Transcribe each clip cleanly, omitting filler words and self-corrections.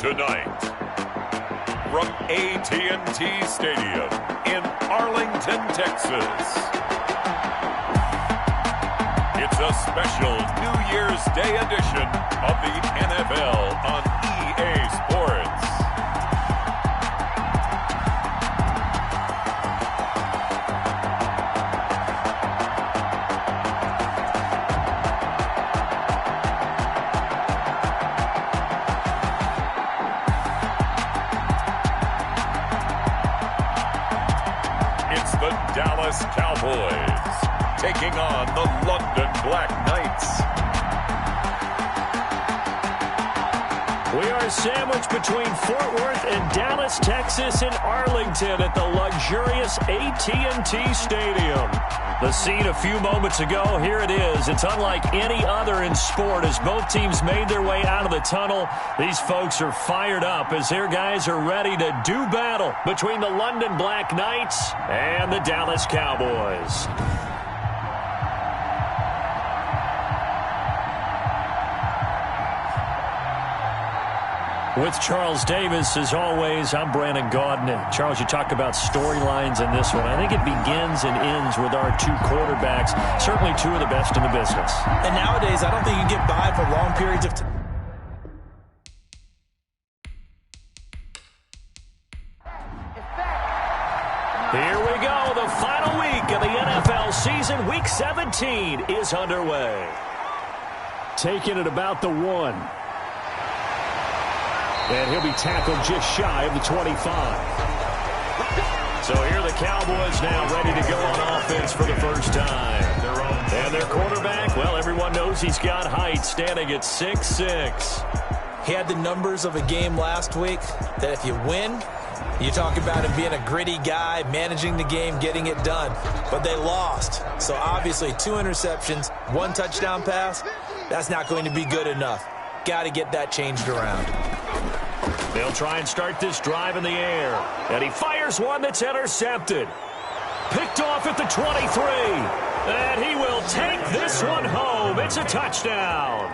Tonight, from AT&T Stadium in Arlington, Texas, it's a special New Year's Day edition of the NFL on EA Sports. The Dallas Cowboys taking on the London BlackKnights. We are sandwiched between Fort Worth and Dallas, Texas, and Arlington at the luxurious AT&T Stadium. The scene a few moments ago, here it is. It's unlike any other in sport as both teams made their way out of the tunnel. These folks are fired up as their guys are ready to do battle between the London BlackKnights and the Dallas Cowboys. With Charles Davis, as always, I'm Brandon Gaudin. Charles, you talk about storylines in this one. I think it begins and ends with our two quarterbacks, certainly two of the best in the business. And nowadays, I don't think you get by for long periods of time. Here we go. The final week of the NFL season. Week 17 is underway. Taking it about the 1. And he'll be tackled just shy of the 25. So here are the Cowboys now ready to go on offense for the first time. And their quarterback, well, everyone knows he's got height, standing at 6'6". He had the numbers of a game last week that if you win, you talk about him being a gritty guy, managing the game, getting it done. But they lost. So obviously 2 interceptions, 1 touchdown pass, that's not going to be good enough. Got to get that changed around. They'll try and start this drive in the air. And he fires one that's intercepted. Picked off at the 23. And he will take this one home. It's a touchdown.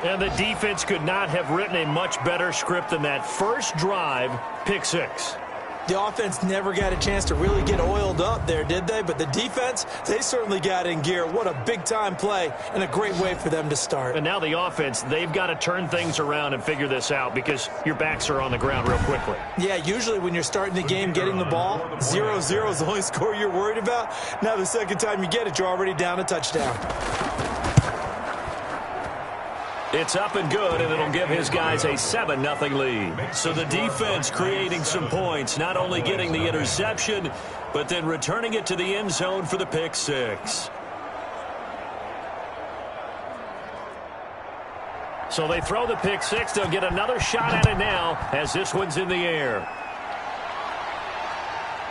And the defense could not have written a much better script than that first drive, pick 6. The offense never got a chance to really get oiled up there, did they? But the defense, they certainly got in gear. What a big-time play and a great way for them to start. And now the offense, they've got to turn things around and figure this out because your backs are on the ground real quickly. Yeah, usually when you're starting the game getting the ball, 0-0 is the only score you're worried about. Now the second time you get it, you're already down a touchdown. It's up and good, and it'll give his guys a 7-0 lead. So the defense creating some points, not only getting the interception, but then returning it to the end zone for the pick 6. So they throw the pick 6. They'll get another shot at it now as this one's in the air.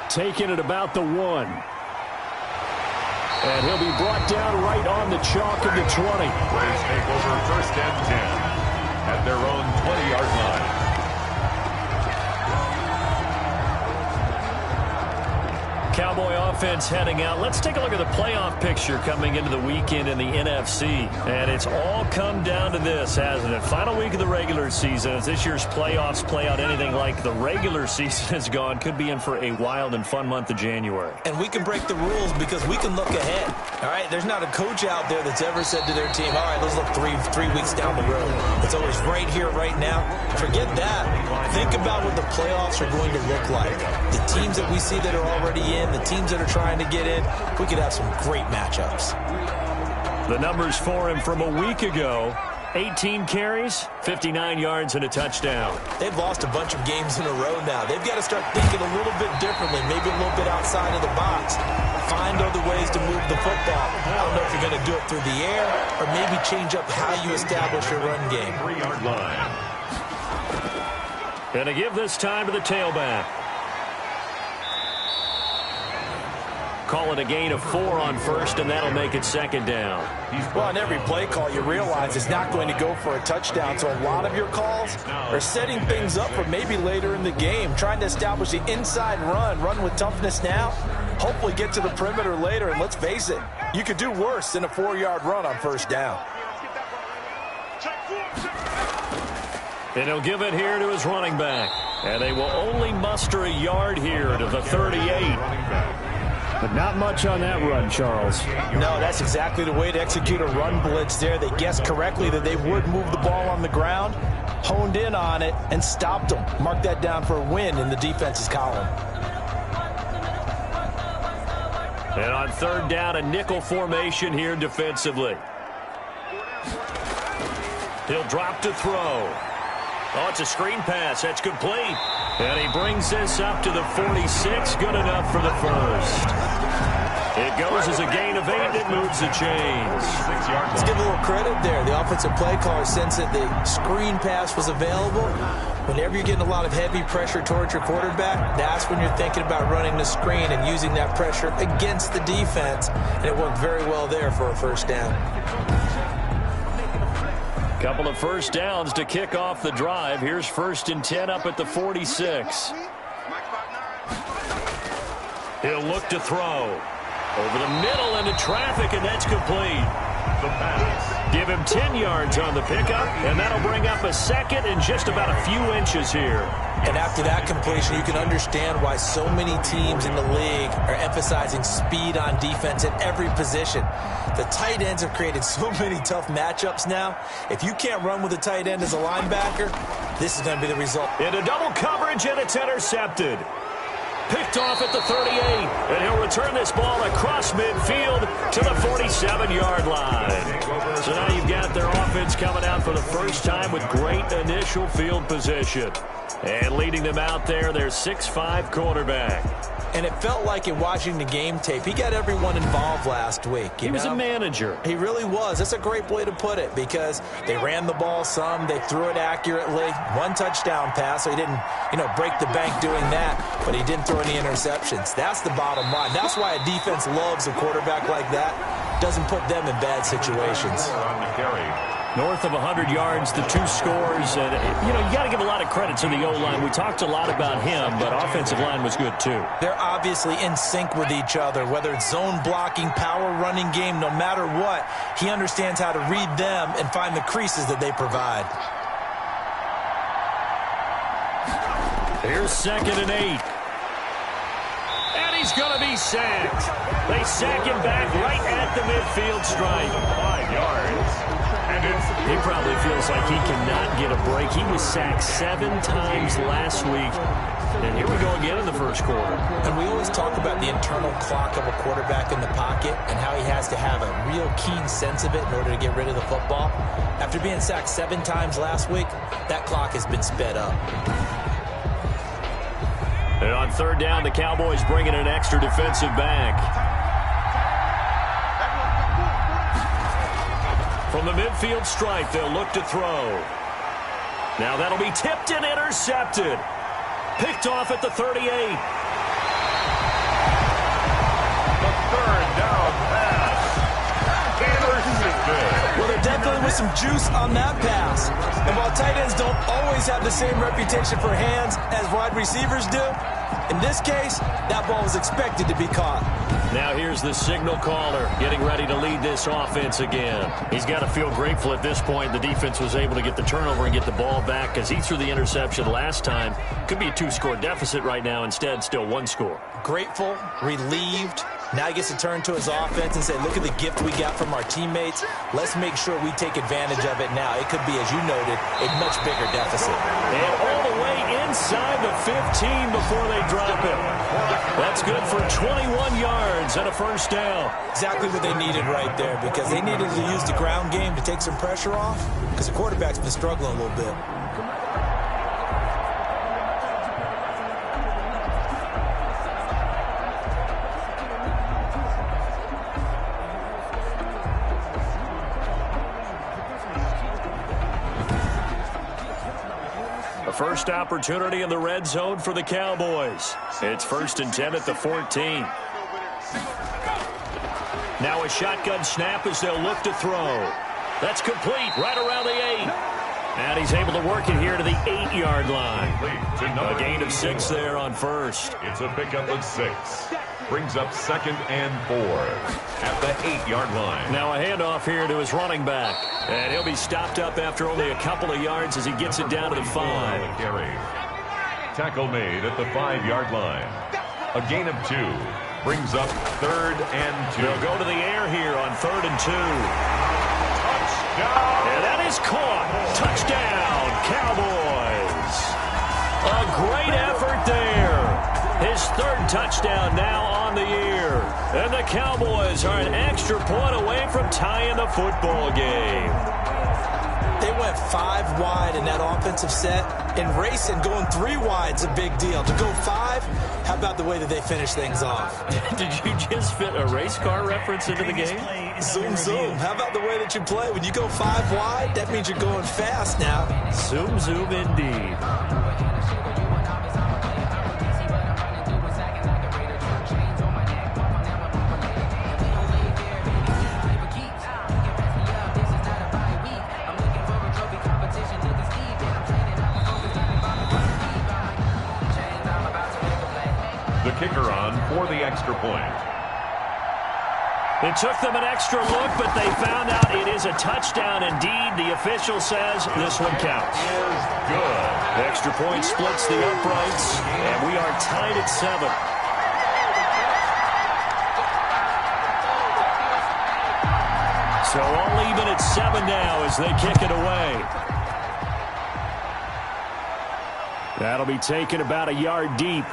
Taking it about the 1. And he'll be brought down right on the chalk of the 20. Plays take over first and 10 at their own 20-yard line. Cowboy offense heading out. Let's take a look at the playoff picture coming into the weekend in the NFC. And it's all come down to this, hasn't it? Final week of the regular season. As this year's playoffs play out anything like the regular season has gone, could be in for a wild and fun month of January. And we can break the rules because we can look ahead. All right, there's not a coach out there that's ever said to their team, all right, let's look three weeks down the road. It's always right here, right now. Forget that. Think about what the playoffs are going to look like. The teams that we see that are already in, the teams that are trying to get in, we could have some great matchups. The numbers for him from a week ago: 18 carries, 59 yards, and a touchdown. They've lost a bunch of games in a row now. They've got to start thinking a little bit differently, maybe a little bit outside of the box. Find other ways to move the football. I don't know if you're going to do it through the air or maybe change up how you establish your run game. 3-yard line. Going to give this time to the tailback. Call it a gain of 4 on first, and that'll make it second down. Well, on every play call, you realize it's not going to go for a touchdown, so a lot of your calls are setting things up for maybe later in the game, trying to establish the inside run with toughness now, hopefully get to the perimeter later, and let's face it, you could do worse than a 4-yard run on first down. And he'll give it here to his running back. And they will only muster a yard here to the 38. But not much on that run, Charles. No, that's exactly the way to execute a run blitz there. They guessed correctly that they would move the ball on the ground, honed in on it, and stopped them. Mark that down for a win in the defense's column. And on third down, a nickel formation here defensively. He'll drop to throw. Oh, it's a screen pass. That's complete. And he brings this up to the 46. Good enough for the first. It goes as a gain of 8. It moves the chains. Let's give a little credit there. The offensive play caller sensed that the screen pass was available. Whenever you're getting a lot of heavy pressure towards your quarterback, that's when you're thinking about running the screen and using that pressure against the defense. And it worked very well there for a first down. Couple of first downs to kick off the drive. Here's 1st and 10 up at the 46. He'll look to throw. Over the middle into traffic, and that's complete. The pass. Give him 10 yards on the pickup, and that'll bring up a second and just about a few inches here. And after that completion, you can understand why so many teams in the league are emphasizing speed on defense at every position. The tight ends have created so many tough matchups now. If you can't run with a tight end as a linebacker, this is going to be the result. Into double coverage, and it's intercepted. Picked off at the 38, and he'll return this ball across midfield to the 47-yard line. So now you've got their offense coming out for the first time with great initial field position. And leading them out there, their 6'5" quarterback. And it felt like in watching the game tape, he got everyone involved last week. He was a manager. He really was. That's a great way to put it because they ran the ball some, they threw it accurately. 1 touchdown pass, so he didn't, break the bank doing that, but he didn't throw any interceptions. That's the bottom line. That's why a defense loves a quarterback like that. Doesn't put them in bad situations. North of 100 yards, the 2 scores. And, you got to give a lot of credit to the O-line. We talked a lot about him, but offensive line was good, too. They're obviously in sync with each other, whether it's zone blocking, power running game, no matter what. He understands how to read them and find the creases that they provide. Here's 2nd and 8. And he's going to be sacked. They sack him back right at the midfield stripe. 5 yards. He probably feels like he cannot get a break. He was sacked 7 times last week. And here we go again in the first quarter. And we always talk about the internal clock of a quarterback in the pocket and how he has to have a real keen sense of it in order to get rid of the football. After being sacked 7 times last week, that clock has been sped up. And on third down, the Cowboys bring in an extra defensive back. From the midfield stripe, they'll look to throw. Now that'll be tipped and intercepted. Picked off at the 38. The 3rd down pass. Intercepted. Well, there definitely was some juice on that pass. And while tight ends don't always have the same reputation for hands as wide receivers do, in this case, that ball was expected to be caught. Now here's the signal caller getting ready to lead this offense again. He's got to feel grateful at this point. The defense was able to get the turnover and get the ball back because he threw the interception last time. Could be a 2-score deficit right now. Instead, still 1 score. Grateful, relieved. Now he gets to turn to his offense and say, look at the gift we got from our teammates. Let's make sure we take advantage of it now. It could be, as you noted, a much bigger deficit. And all the way inside the 15 before they drop it. That's good for 21 yards and a first down. Exactly what they needed right there because they needed to use the ground game to take some pressure off because the quarterback's been struggling a little bit. First opportunity in the red zone for the Cowboys. It's 1st and 10 at the 14. Now a shotgun snap as they'll look to throw. That's complete right around the 8. And he's able to work it here to the 8-yard line. A gain of 6 there on first. It's a pickup of 6. brings up 2nd and 4 at the 8-yard line. Now a handoff here to his running back. And he'll be stopped up after only a couple of yards as he gets it down to the 5. Carry. Tackle made at the 5-yard line. A gain of 2 brings up 3rd and 2. They'll go to the air here on 3rd and 2. Touchdown! And that is caught. Touchdown, Cowboys. A great effort there. His 3rd touchdown now on the year. And the Cowboys are an extra point away from tying the football game. They went 5 wide in that offensive set. In racing, going 3 wide is a big deal. To go 5, how about the way that they finish things off? Did you just fit a race car reference into the game? Zoom, zoom. How about the way that you play? When you go 5 wide, that means you're going fast now. Zoom, zoom indeed. The kicker on for the extra point. It took them an extra look, but they found out it is a touchdown indeed. The official says this one counts. Is good. The extra point splits the uprights, and we are tied at 7. So all even at 7 now as they kick it away. That'll be taken about a yard deep.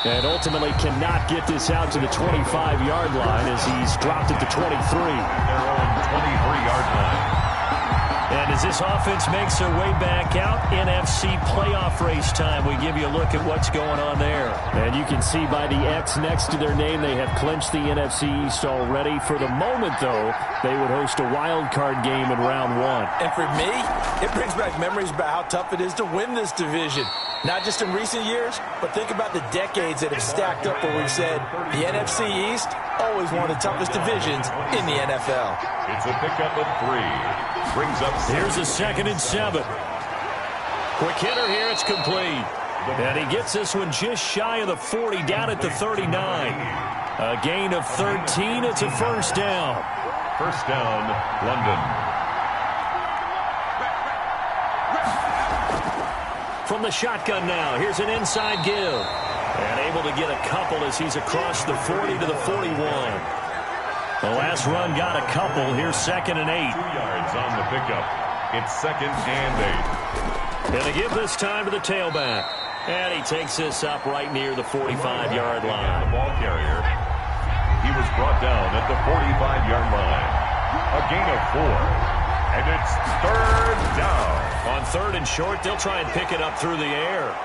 And ultimately cannot get this out to the 25-yard line as he's dropped at the 23. Their own 23-yard line. And as this offense makes their way back out, NFC playoff race time, we give you a look at what's going on there. And you can see by the X next to their name, they have clinched the NFC East already. For the moment, though, they would host a wild card game in round 1. And for me, it brings back memories about how tough it is to win this division. Not just in recent years, but think about the decades that have stacked up where we've said the NFC East, always one of the toughest divisions in the NFL. It's a pickup of 3. Brings up 6. Here's a 2nd and 7. Quick hitter here, it's complete. And he gets this one just shy of the 40, down at the 39. A gain of 13, it's a first down. First down, London. From the shotgun now, here's an inside give. And able to get a couple as he's across the 40 to the 41. The last run got a couple. Here's 2nd and 8. 2 yards on the pickup. It's 2nd and 8. And they give this time to the tailback. And he takes this up right near the 45-yard line. The ball carrier. He was brought down at the 45-yard line. A gain of 4. And it's 3rd down. On 3rd and short, they'll try and pick it up through the air.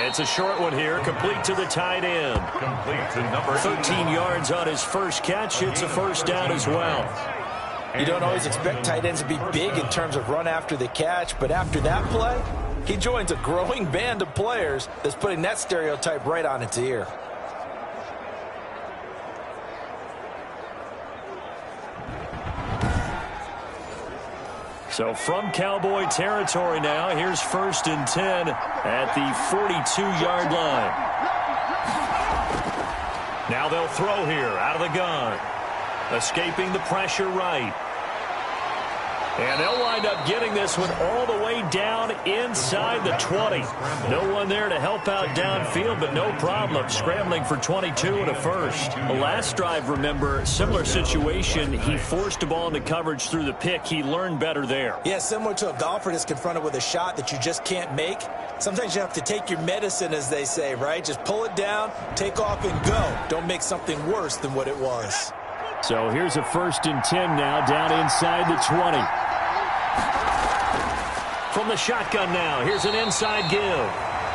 It's a short one here, complete to the tight end. Complete to number 13 yards on his first catch. It's a first down as well. You don't always expect tight ends to be big in terms of run after the catch, but after that play, he joins a growing band of players that's putting that stereotype right on its ear. So from Cowboy territory now, here's 1st and 10 at the 42-yard line. Now they'll throw here out of the gun. Escaping the pressure right. And they'll wind up getting this one all the way down inside the 20. No one there to help out downfield, but no problem. Scrambling for 22 and a first. The last drive, remember, similar situation. He forced a ball into coverage through the pick. He learned better there. Yeah, similar to a golfer that's confronted with a shot that you just can't make. Sometimes you have to take your medicine, as they say, right? Just pull it down, take off, and go. Don't make something worse than what it was. So here's a 1st and 10 now, down inside the 20. From the shotgun now, here's an inside give.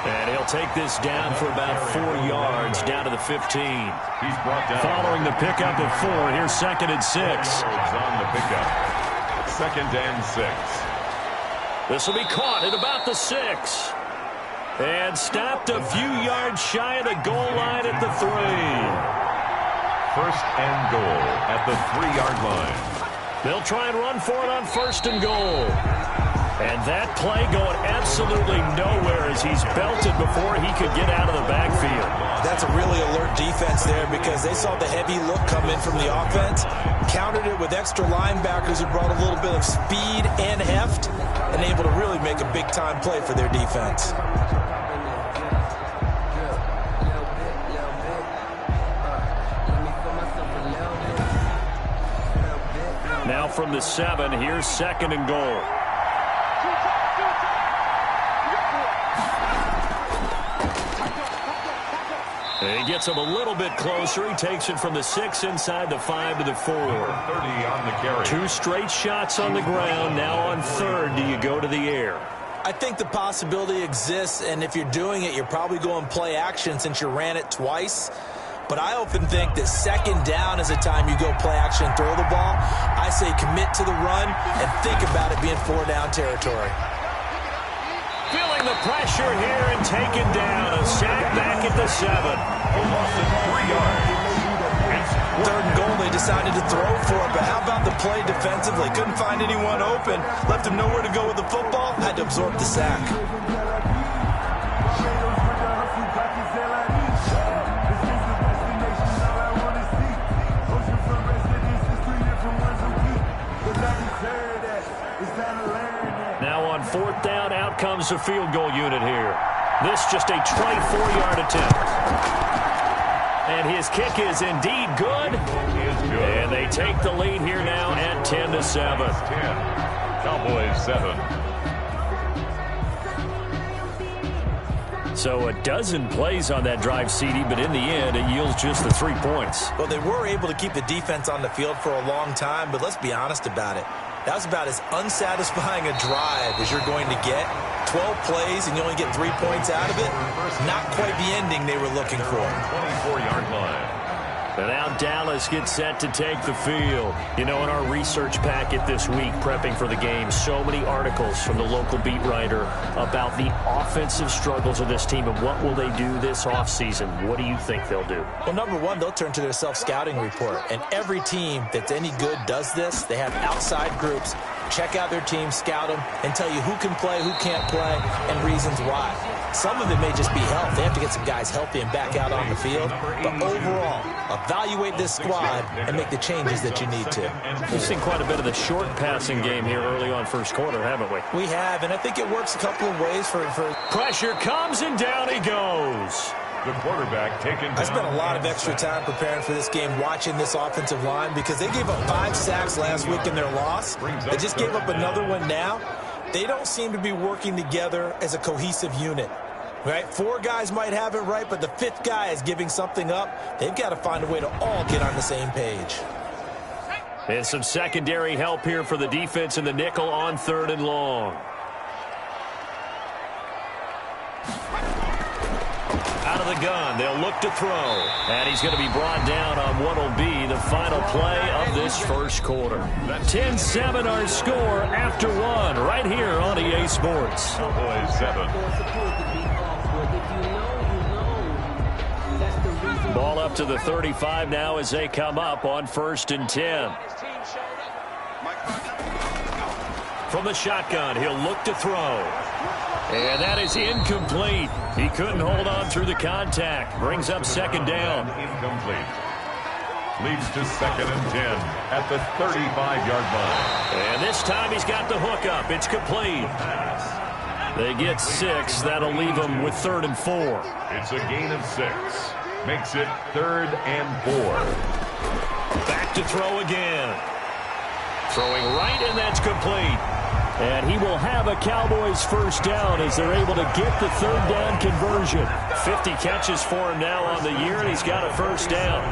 And he'll take this down for about 4 yards, down to the 15. He's brought down. Following the pickup of 4, here's 2nd and 6. On the pickup. 2nd and 6. This will be caught at about the 6. And stopped a few yards shy of the goal line at the 3. 1st and goal at the 3-yard line. They'll try and run for it on 1st and goal. And that play going absolutely nowhere as he's belted before he could get out of the backfield. That's a really alert defense there because they saw the heavy look come in from the offense, countered it with extra linebackers who brought a little bit of speed and heft, and able to really make a big-time play for their defense. Now from the 7, here's 2nd and goal. He gets him a little bit closer. He takes it from the 6 inside the 5 to the 4. 30 on the carry. 2 straight shots on the ground. Now on 3rd, do you go to the air? I think the possibility exists, and if you're doing it, you're probably going play action since you ran it twice. But I often think that 2nd down is a time you go play action and throw the ball. I say commit to the run and think about it being 4-down territory. Feeling the pressure here and taken down. A sack back at the 7. A loss of 3 yards. 3rd and goal, they decided to throw for it, but how about the play defensively? Couldn't find anyone open. Left him nowhere to go with the football. Had to absorb the sack. Now on 4th down, out comes the field goal unit here. This just a 24-yard attempt. And his kick is indeed good. And they take the lead here now at 10-7. Cowboys 7. So a dozen plays on that drive, CD, but in the end, it yields just the 3 points. Well, they were able to keep the defense on the field for a long time, but let's be honest about it. That was about as unsatisfying a drive as you're going to get. 12 plays and you only get 3 points out of it. Not quite the ending they were looking for. 24-yard line. And now Dallas gets set to take the field. You know, in our research packet this week, prepping for the game, so many articles from the local beat writer about the offensive struggles of this team and what will they do this offseason. What do you think they'll do? Well, number one, they'll turn to their self-scouting report. And every team that's any good does this. They have outside groups. Check out their team, scout them, and tell you who can play, who can't play, and reasons why. Some of it may just be health. They have to get some guys healthy and back out on the field. But overall, evaluate this squad and make the changes that you need to. We've seen quite a bit of the short passing game here early on 1st quarter, haven't we? We have, and I think it works a couple of ways for Pressure comes, and down he goes. The quarterback taken down. I spent a lot of extra time preparing for this game, watching this offensive line, because they gave up 5 sacks last week in their loss. They just gave up another one now. They don't seem to be working together as a cohesive unit. Right? 4 guys might have it right, but the 5th guy is giving something up. They've got to find a way to all get on the same page. And some secondary help here for the defense in the nickel on 3rd and long. Out of the gun, they'll look to throw. And he's going to be brought down on what will be the final play of this 1st quarter. 10-7 our score after 1 right here on EA Sports. Cowboys 7. Ball up to the 35 now as they come up on 1st and 10. From the shotgun, he'll look to throw. And that is incomplete. He couldn't hold on through the contact. Brings up 2nd down. Incomplete. Leads to 2nd and 10 at the 35-yard line. And this time he's got the hook up. It's complete. They get 6. That'll leave them with 3rd and 4. It's a gain of 6. Makes it 3rd and 4. Back to throw again. Throwing right, and that's complete. And he will have a Cowboys 1st down as they're able to get the 3rd down conversion. 50 catches for him now on the year, and he's got a 1st down.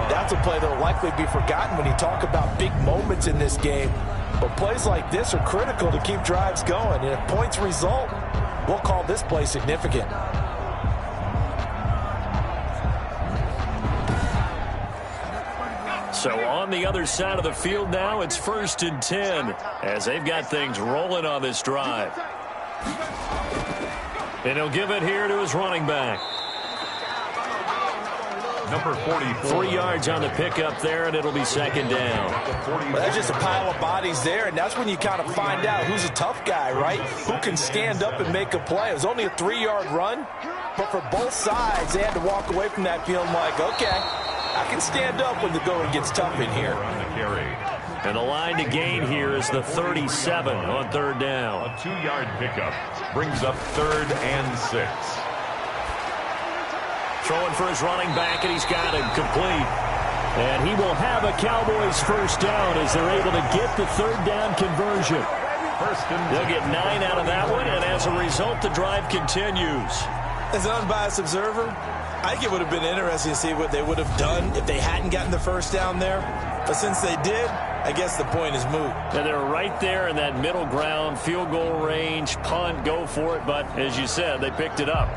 That's a play that will likely be forgotten when you talk about big moments in this game. But plays like this are critical to keep drives going. And if points result, we'll call this play significant. So on the other side of the field now, it's 1st and 10 as they've got things rolling on this drive. And he'll give it here to his running back. number 44. 3 yards on the pickup there, and it'll be second down. Well, that's just a pile of bodies there, and that's when you kind of find out who's a tough guy, right? Who can stand up and make a play. It was only a 3-yard run, but for both sides, they had to walk away from that feeling like, okay, I can stand up when the going gets tough in here. And the line to gain here is the 37 on third down. A 2-yard pickup brings up 3rd and 6. Throwing for his running back, and he's got him complete. And he will have a Cowboys first down as they're able to get the third down conversion. They'll get 9 out of that one, and as a result, the drive continues. As an unbiased observer, I think it would have been interesting to see what they would have done if they hadn't gotten the first down there. But since they did, I guess the point is moot. And they're right there in that middle ground, field goal range, punt, go for it. But as you said, they picked it up.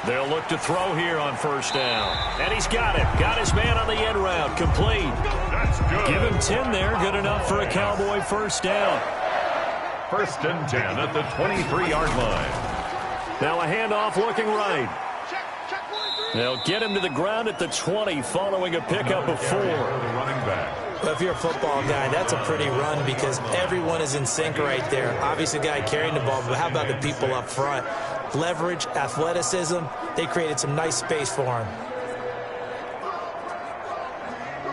They'll look to throw here on first down. And he's got it. Got his man on the end route. Complete. That's good. Give him 10 there. Good enough for a Cowboy first down. 1st and 10 at the 23-yard line. Now a handoff looking right. They'll get him to the ground at the 20 following a pickup of 4. The running back. Well, if you're a football guy, that's a pretty run because everyone is in sync right there. Obviously, the guy carrying the ball, but how about the people up front? Leverage, athleticism, they created some nice space for him.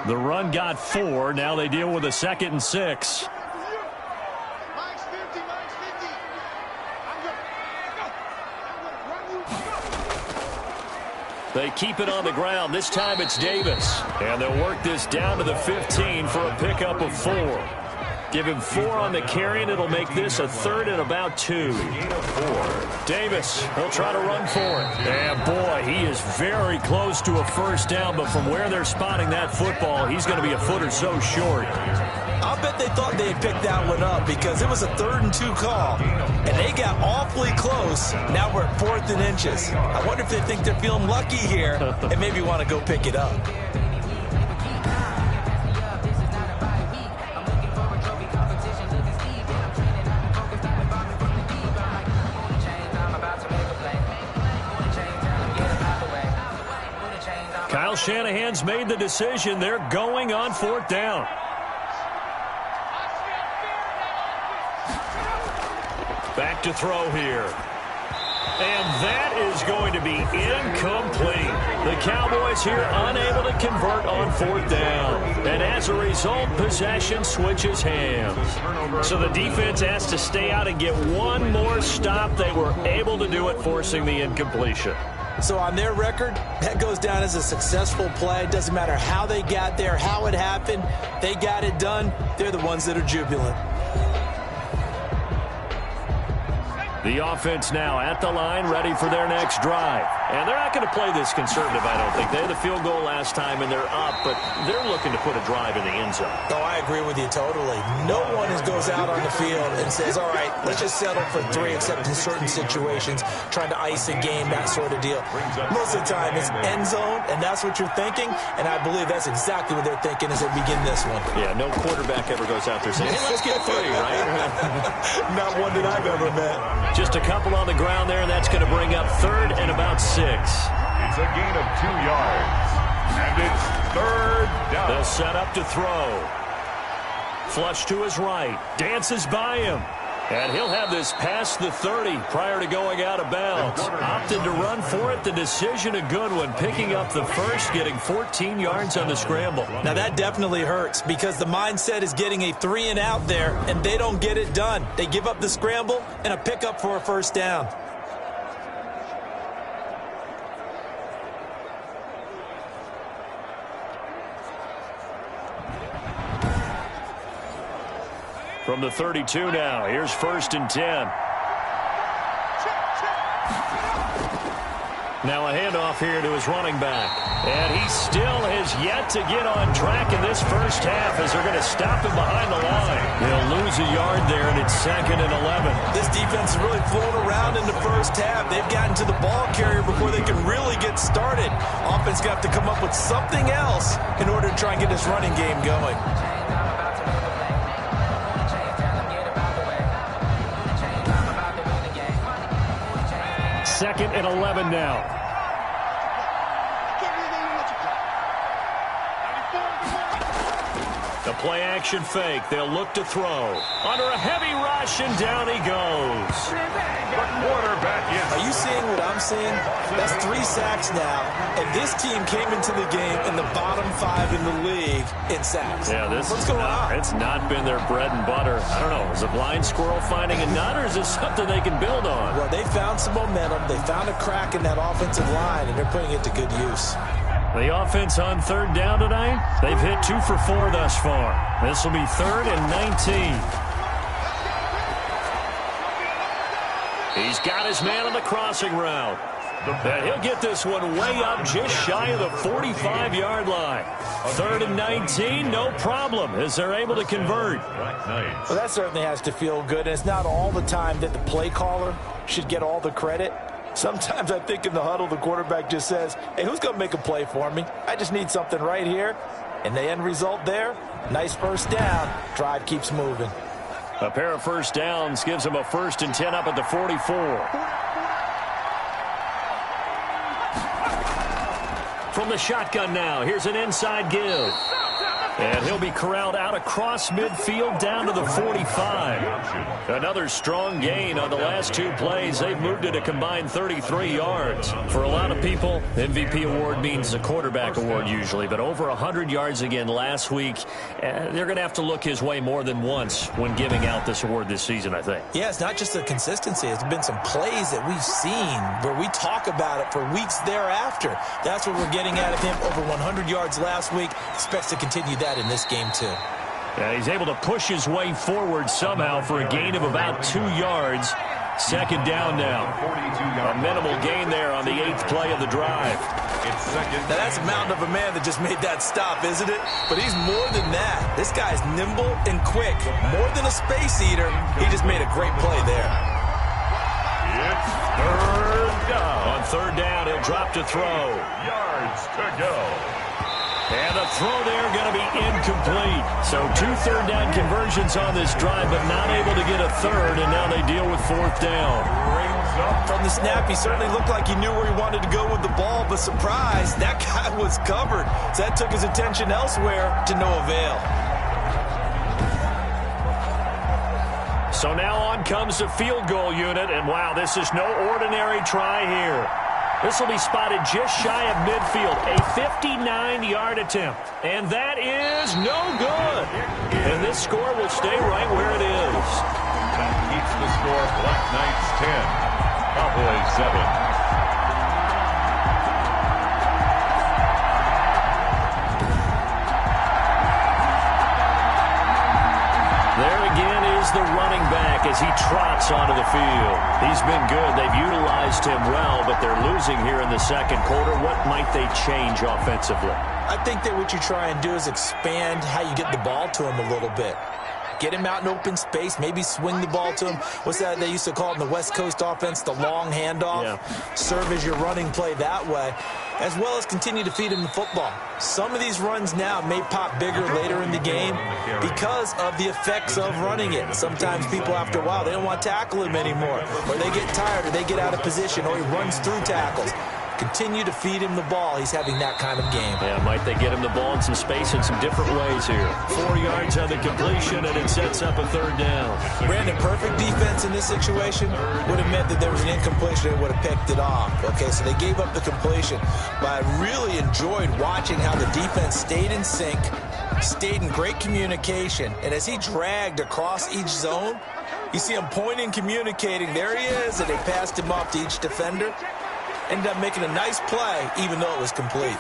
The run got 4. Now they deal with a 2nd and 6. They keep it on the ground. This time it's Davis. And they'll work this down to the 15 for a pickup of 4. Give him 4 on the carry, and it'll make this a 3rd and about 2. Davis, he'll try to run for it. And, boy, he is very close to a first down, but from where they're spotting that football, he's going to be a foot or so short. I'll bet they thought they had picked that one up because it was a 3rd and 2 call, and they got awfully close. Now we're at 4th and inches. I wonder if they think they're feeling lucky here and maybe want to go pick it up. Kyle Shanahan's made the decision. They're going on 4th down. Back to throw here. And that is going to be incomplete. The Cowboys here unable to convert on 4th down. And as a result, possession switches hands. So the defense has to stay out and get one more stop. They were able to do it, forcing the incompletion. So on their record, that goes down as a successful play. Doesn't matter how they got there, how it happened. They got it done. They're the ones that are jubilant. The offense now at the line, ready for their next drive. And they're not going to play this conservative, I don't think. They had the field goal last time, and they're up, but they're looking to put a drive in the end zone. Oh, I agree with you totally. No one goes out on the field and says, all right, let's just settle for 3, except in certain situations, trying to ice a game, that sort of deal. Most of the time, it's end zone, and that's what you're thinking, and I believe that's exactly what they're thinking as they begin this one. Yeah, no quarterback ever goes out there saying, hey, let's get 3, right? Not one that I've ever met. Just a couple on the ground there, and that's going to bring up 3rd and about 6. It's a gain of 2 yards. And it's 3rd down. They'll set up to throw. Flush to his right. Dances by him. And he'll have this past the 30 prior to going out of bounds. Opted to run for it. The decision a good one. Picking up the first, getting 14 yards on the scramble. Now that definitely hurts because the mindset is getting a 3 and out there, and they don't get it done. They give up the scramble and a pickup for a first down. From the 32 now, here's 1st and 10. Now a handoff here to his running back. And he still has yet to get on track in this first half as they're going to stop him behind the line. They'll lose lose a yard there, and it's 2nd and 11. This defense is really flown around in the first half. They've gotten to the ball carrier before they can really get started. Offense got to come up with something else in order to try and get this running game going. Second and 11 now. The play-action fake. They'll look to throw. Under a heavy rush, and down he goes. The quarterback is. Are you seeing what I'm seeing? That's 3 sacks now, and this team came into the game in the bottom 5 in the league in sacks. Yeah, What's going on? It's not been their bread and butter. I don't know. Is a blind squirrel finding a nut, or is this something they can build on? Well, they found some momentum. They found a crack in that offensive line, and they're putting it to good use. The offense on 3rd down tonight, they've hit 2 for 4 thus far. This will be 3rd and 19. He's got his man on the crossing route. And he'll get this one way up just shy of the 45-yard line. 3rd and 19, no problem, as they're able to convert. Well, that certainly has to feel good. And it's not all the time that the play caller should get all the credit. Sometimes I think in the huddle, the quarterback just says, hey, who's going to make a play for me? I just need something right here. And the end result there, nice first down. Drive keeps moving. A pair of first downs gives them a 1st and 10 up at the 44. From the shotgun now, here's an inside give. And he'll be corralled out across midfield down to the 45. Another strong gain on the last 2 plays. They've moved it a combined 33 yards. For a lot of people, MVP award means the quarterback award usually. But over 100 yards again last week. They're going to have to look his way more than once when giving out this award this season, I think. Yeah, it's not just the consistency. It's been some plays that we've seen where we talk about it for weeks thereafter. That's what we're getting out of him. Over 100 yards last week. Expects to continue that in this game too. Yeah, he's able to push his way forward somehow for a gain of about 2 yards. 2nd down now. A minimal gain there on the 8th play of the drive. Now that's a mountain of a man that just made that stop, isn't it? But he's more than that. This guy's nimble and quick. More than a space eater. He just made a great play there. It's 3rd down. On 3rd down, he'll drop to throw. Yards to go. And the throw there going to be incomplete. So 2 3rd down conversions on this drive, but not able to get a 3rd, and now they deal with 4th down. From the snap, he certainly looked like he knew where he wanted to go with the ball, but surprise, that guy was covered. So that took his attention elsewhere to no avail. So now on comes the field goal unit, and wow, this is no ordinary try here. This will be spotted just shy of midfield, a 59-yard attempt. And that is no good. And this score will stay right where it is. That keeps the score Black Knights 10, Cowboys 7. There again is the running back as he trots onto the field. He's been good. They've utilized him well, but they're losing here in the 2nd quarter. What might they change offensively? I think that what you try and do is expand how you get the ball to him a little bit. Get him out in open space, maybe swing the ball to him. What's that they used to call it in the West Coast offense, the long handoff? Yeah. Serve as your running play that way, as well as continue to feed him the football. Some of these runs now may pop bigger later in the game because of the effects of running it. Sometimes people, after a while, they don't want to tackle him anymore, or they get tired, or they get out of position, or he runs through tackles. Continue to feed him the ball. He's having that kind of game. Yeah, might they get him the ball in some space in some different ways here. 4 yards on the completion, and it sets up a 3rd down. Brandon, perfect defense in this situation would have meant that there was an incompletion and would have picked it off. Okay, so they gave up the completion. But I really enjoyed watching how the defense stayed in sync, stayed in great communication, and as he dragged across each zone, you see him pointing, communicating. There he is, and they passed him off to each defender. Ended up making a nice play, even though it was complete.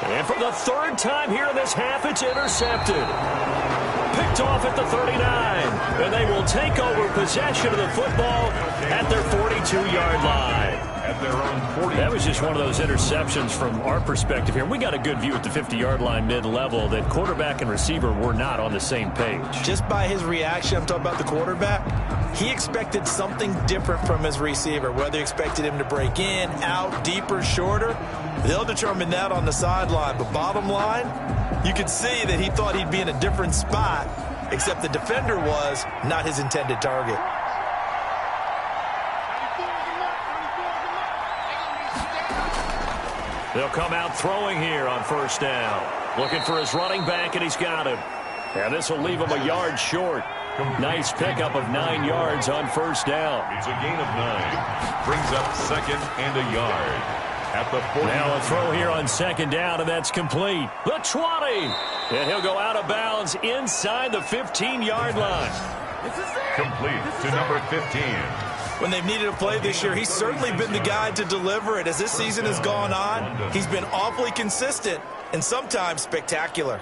And for the 3rd time here in this half, it's intercepted. Picked off at the 39. And they will take over possession of the football at their 42-yard line. at their own 40. That was just one of those interceptions from our perspective here. We got a good view at the 50-yard line mid-level that quarterback and receiver were not on the same page. Just by his reaction, I'm talking about the quarterback, he expected something different from his receiver, whether he expected him to break in, out, deeper, shorter. They'll determine that on the sideline. But bottom line, you could see that he thought he'd be in a different spot, except the defender was not his intended target. They'll come out throwing here on first down. Looking for his running back, and he's got him. And this will leave him a yard short. Nice pickup of 9 yards on first down. It's a gain of 9. Brings up second and a yard. At the 40. Now a throw here on second down, and that's complete. The 20. And he'll go out of bounds inside the 15-yard line. Complete to number 15. When they've needed a play this year, he's certainly been the guy to deliver it. As this season has gone on, he's been awfully consistent and sometimes spectacular.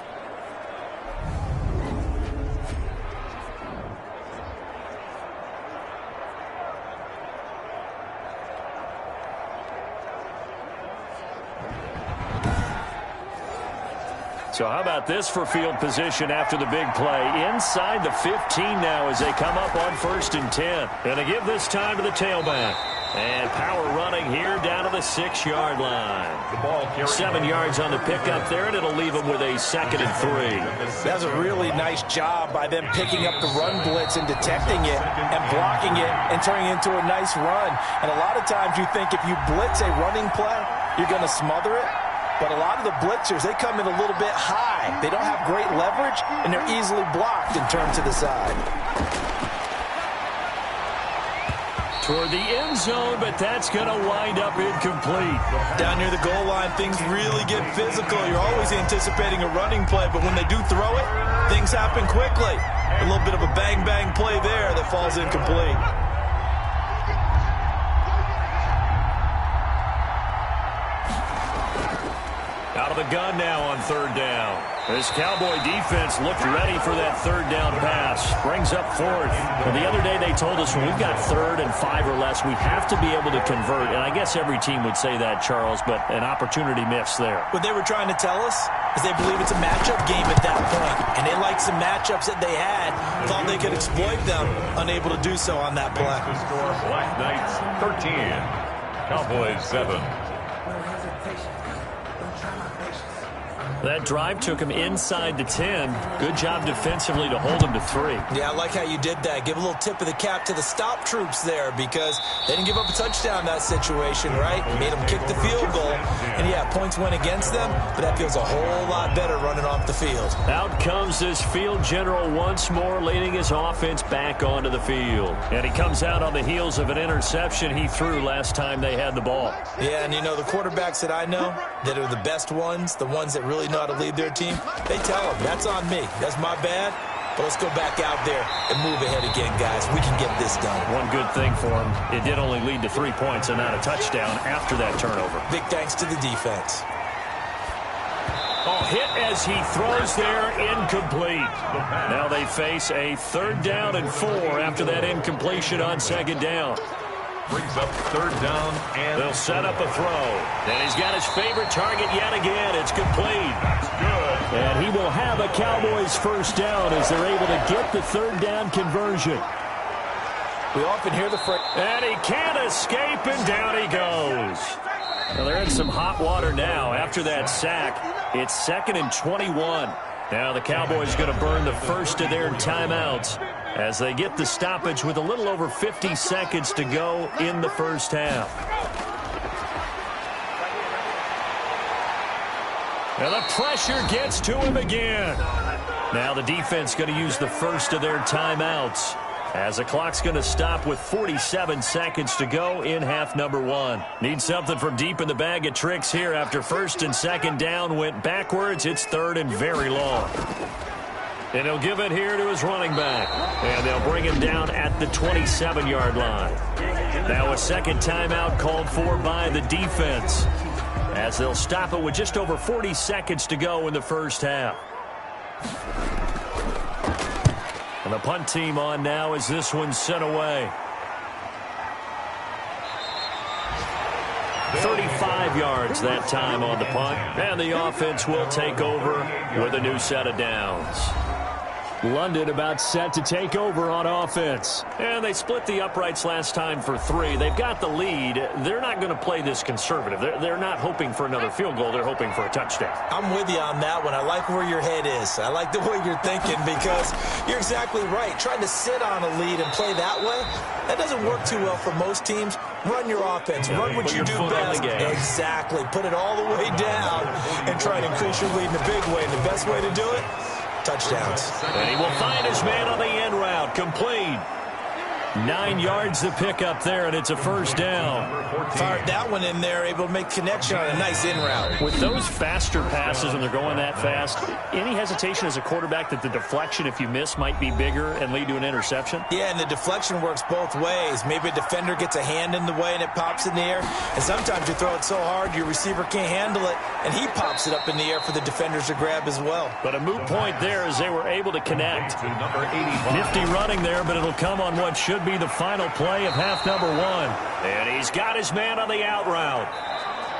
So how about this for field position after the big play? Inside the 15 now as they come up on first and 10. And they give this time to the tailback. And power running here down to the 6-yard line. The ball 7 yards on the pickup there, and it'll leave them with a second and 3. That's a really nice job by them picking up the run blitz and detecting it and blocking it and turning it into a nice run. And a lot of times you think if you blitz a running play, you're going to smother it. But a lot of the blitzers, they come in a little bit high. They don't have great leverage, and they're easily blocked and turned to the side. Toward the end zone, but that's going to wind up incomplete. Down near the goal line, things really get physical. You're always anticipating a running play, but when they do throw it, things happen quickly. A little bit of a bang-bang play there that falls incomplete. Out of the gun now on third down. This Cowboy defense looked ready for that third down pass. Brings up fourth. And the other day they told us when we've got 3rd and 5 or less, we have to be able to convert. And I guess every team would say that, Charles, but an opportunity missed there. What they were trying to tell us is they believe it's a matchup game at that point. And they liked some matchups that they had, thought they could exploit them, unable to do so on that play. The score, Black Knights 13. Cowboys 7. That drive took him inside the 10. Good job defensively to hold him to 3. Yeah, I like how you did that. Give a little tip of the cap to the stop troops there because they didn't give up a touchdown in that situation, right? Made them kick the field goal. And, yeah, points went against them, but that feels a whole lot better running off the field. Out comes this field general once more, leading his offense back onto the field. And he comes out on the heels of an interception he threw last time they had the ball. Yeah, and, you know, the quarterbacks that I know that are the best ones, the ones that really know how to lead their team, they tell them, that's on me. That's my bad. But let's go back out there and move ahead again, guys. We can get this done. One good thing for him, it did only lead to 3 points and not a touchdown after that turnover. Big thanks to the defense. Oh, hit as he throws there, incomplete. Now they face a 3rd down and 4 after that incompletion on 2nd down. Brings up 3rd down, and they'll set up a throw. And he's got his favorite target yet again. It's complete. That's good. And he will have a Cowboys first down as they're able to get the 3rd down conversion. We often hear the phrase, and he can't escape, and down he goes. Well, they're in some hot water now after that sack. It's 2nd and 21. Now the Cowboys going to burn the first of their timeouts as they get the stoppage with a little over 50 seconds to go in the first half. And the pressure gets to him again. Now the defense going to use the first of their timeouts as the clock's going to stop with 47 seconds to go in half number 1. Need something from deep in the bag of tricks here after 1st and 2nd down went backwards. It's 3rd and very long. And he'll give it here to his running back. And they'll bring him down at the 27-yard line. Now a second timeout called for by the defense as they'll stop it with just over 40 seconds to go in the first half. And the punt team on now as this one's sent away. 35 yards that time on the punt. And the offense will take over with a new set of downs. London about set to take over on offense. And they split the uprights last time for 3. They've got the lead. They're not going to play this conservative. They're not hoping for another field goal. They're hoping for a touchdown. I'm with you on that one. I like where your head is. I like the way you're thinking because you're exactly right. Trying to sit on a lead and play that way, that doesn't work too well for most teams. Run your offense. Run what you do best. Exactly. Put it all the way down and try to increase your lead in a big way. And the best way to do it, touchdowns. And he will find his man on the end route. Complete. 9 yards to pick up there, and it's a first down. Fired that one in there, able to make connection on a nice in route. With those faster passes and they're going that fast, any hesitation as a quarterback that the deflection, if you miss, might be bigger and lead to an interception? Yeah, and the deflection works both ways. Maybe a defender gets a hand in the way and it pops in the air. And sometimes you throw it so hard your receiver can't handle it, and he pops it up in the air for the defenders to grab as well. But a moot point there as they were able to connect. Nifty running there, but it'll come on what should be the final play of half number 1. And he's got his man on the out route.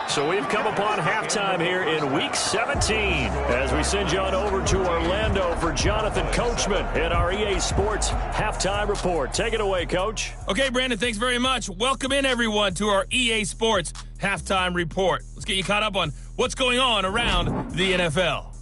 So we've come upon halftime here in Week 17 as we send you on over to Orlando for Jonathan Coachman in our EA Sports Halftime Report. Take it away, Coach. Okay, Brandon, thanks very much. Welcome in, everyone, to our EA Sports Halftime Report. Let's get you caught up on what's going on around the NFL.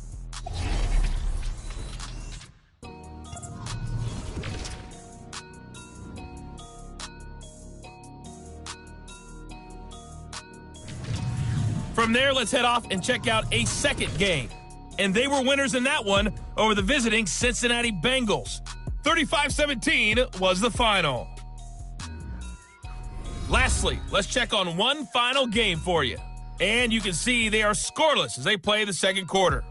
From there, let's head off and check out a second game. And they were winners in that one over the visiting Cincinnati Bengals. 35-17 was the final. Lastly, let's check on one final game for you. And you can see they are scoreless as they play the second quarter.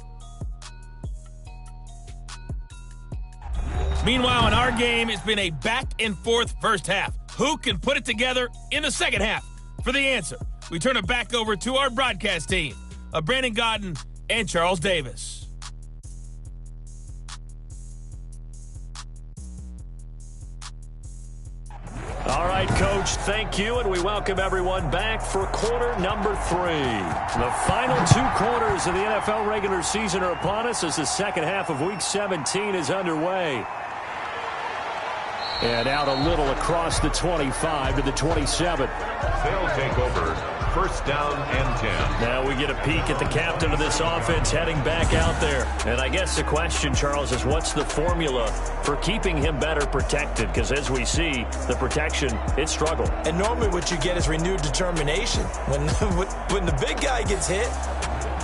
Meanwhile, in our game, it's been a back-and-forth first half. Who can put it together in the second half? For the answer, we turn it back over to our broadcast team of Brandon Godden and Charles Davis. All right, Coach, thank you, and we welcome everyone back for quarter number 3. The final 2 quarters of the NFL regular season are upon us as the second half of Week 17 is underway. And out a little across the 25 to the 27. They'll take over. First down and 10. Now we get a peek at the captain of this offense heading back out there. And I guess the question, Charles, is what's the formula for keeping him better protected? Because as we see, the protection, it struggled. And normally what you get is renewed determination. When the big guy gets hit,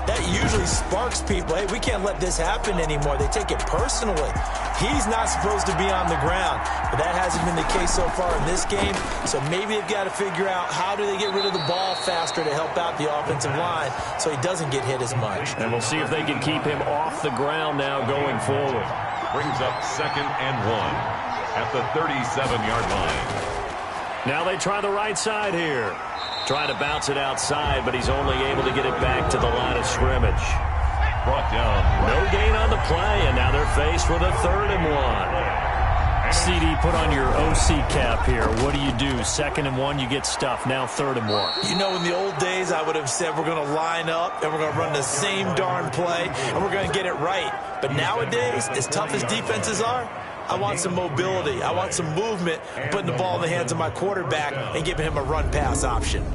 that usually sparks people. Hey, we can't let this happen anymore. They take it personally. He's not supposed to be on the ground, but that hasn't been the case so far in this game. So maybe they've got to figure out how do they get rid of the ball faster to help out the offensive line so he doesn't get hit as much. And we'll see if they can keep him off the ground now going forward. Brings up 2nd and 1 at the 37-yard line. Now they try the right side here. Trying to bounce it outside, but he's only able to get it back to the line of scrimmage. Brought down. No gain on the play, and now they're faced with a 3rd and 1. CD, put on your OC cap here. What do you do? 2nd and 1, you get stuffed. Now 3rd and 1. You know, in the old days, I would have said we're going to line up and we're going to run the same darn play and we're going to get it right. But nowadays, as tough as defenses are, I want some mobility. I want some movement, putting the ball in the hands of my quarterback and giving him a run-pass option.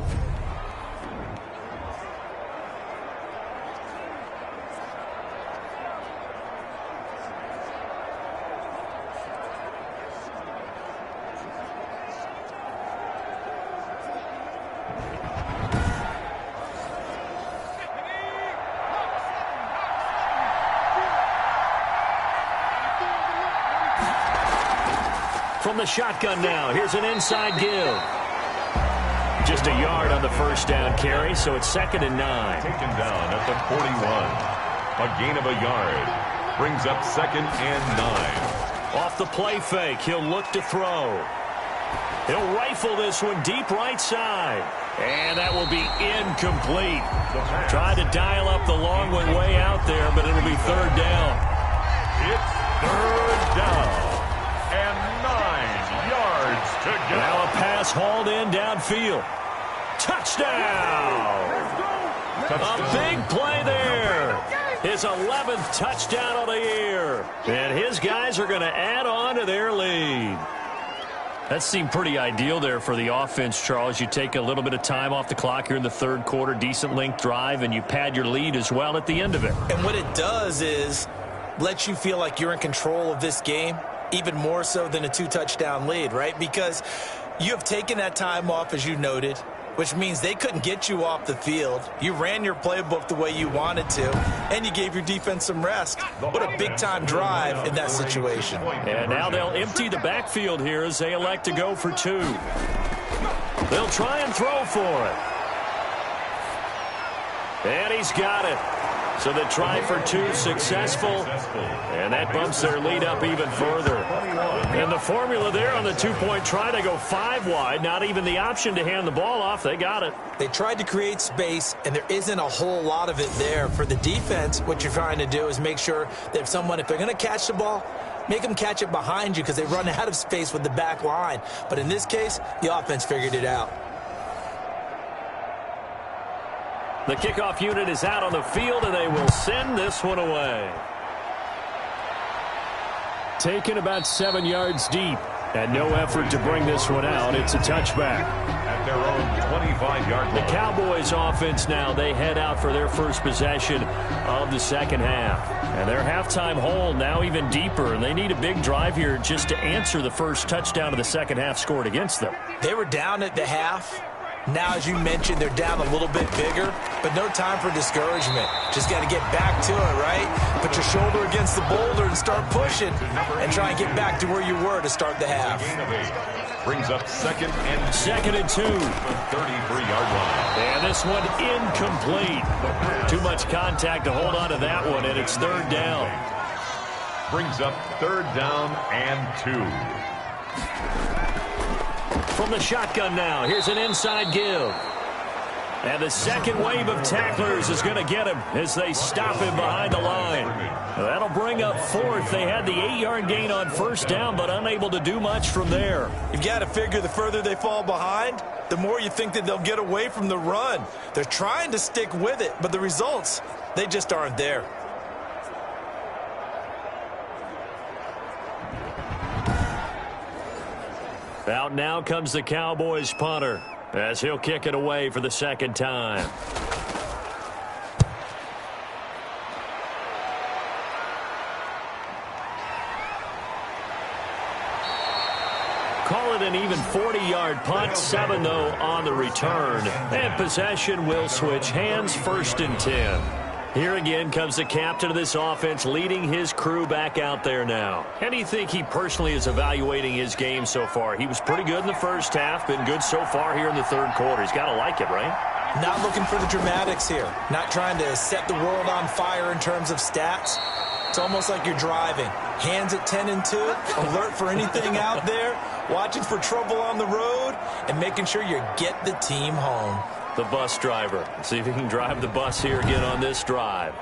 From the shotgun now, here's an inside give. Just a yard on the first down carry, so it's 2nd and 9. Taken down at the 41. A gain of a yard. Brings up 2nd and 9. Off the play fake, he'll look to throw. He'll rifle this one deep right side. And that will be incomplete. Tried to dial up the long one way out there, but it'll be 3rd down. It's 3rd down. And 9 yards to go. Now a pass hauled in downfield. Touchdown! A big play there. His 11th touchdown of the year. And his guys are going to add on to their lead. That seemed pretty ideal there for the offense, Charles. You take a little bit of time off the clock here in the third quarter, decent length drive, and you pad your lead as well at the end of it. And what it does is let you feel like you're in control of this game, even more so than a 2-touchdown lead, right? Because you have taken that time off, as you noted, which means they couldn't get you off the field. You ran your playbook the way you wanted to, and you gave your defense some rest. What a big-time drive in that situation. And now they'll empty the backfield here as they elect to go for 2. They'll try and throw for it. And he's got it. So the try for 2 successful, and that bumps their lead up even further. And the formula there on the 2-point try to go 5 wide, not even the option to hand the ball off. They got it. They tried to create space, and there isn't a whole lot of it there. For the defense, what you're trying to do is make sure that if they're going to catch the ball, make them catch it behind you because they run out of space with the back line. But in this case, the offense figured it out. The kickoff unit is out on the field, and they will send this one away. Taken about 7 yards deep, and no effort to bring this one out. It's a touchback. At their own 25-yard line. The Cowboys offense now, they head out for their first possession of the second half. And their halftime hole now even deeper, and they need a big drive here just to answer the first touchdown of the second half scored against them. They were down at the half. Now, as you mentioned, they're down a little bit bigger, but no time for discouragement. Just got to get back to it, right? Put your shoulder against the boulder and start pushing and try and get back to where you were to start the half. Brings up second and 2. The 33-yard line. And this one incomplete. Too much contact to hold on to that one, and it's third down. Brings up third down and 2. From the shotgun now, here's an inside give. And the second wave of tacklers is going to get him as they stop him behind the line. That'll bring up fourth. They had the 8-yard gain on first down, but unable to do much from there. You've got to figure the further they fall behind, the more you think that they'll get away from the run. They're trying to stick with it, but the results, they just aren't there. Out now comes the Cowboys punter as he'll kick it away for the second time. Call it an even 40-yard punt, 7 though on the return. And possession will switch hands, 1st and 10. Here again comes the captain of this offense leading his crew back out there now. How do you think he personally is evaluating his game so far? He was pretty good in the first half, been good so far here in the third quarter. He's got to like it, right? Not looking for the dramatics here. Not trying to set the world on fire in terms of stats. It's almost like you're driving. Hands at 10 and 2, alert for anything out there, watching for trouble on the road, and making sure you get the team home. The bus driver. See if he can drive the bus here again on this drive.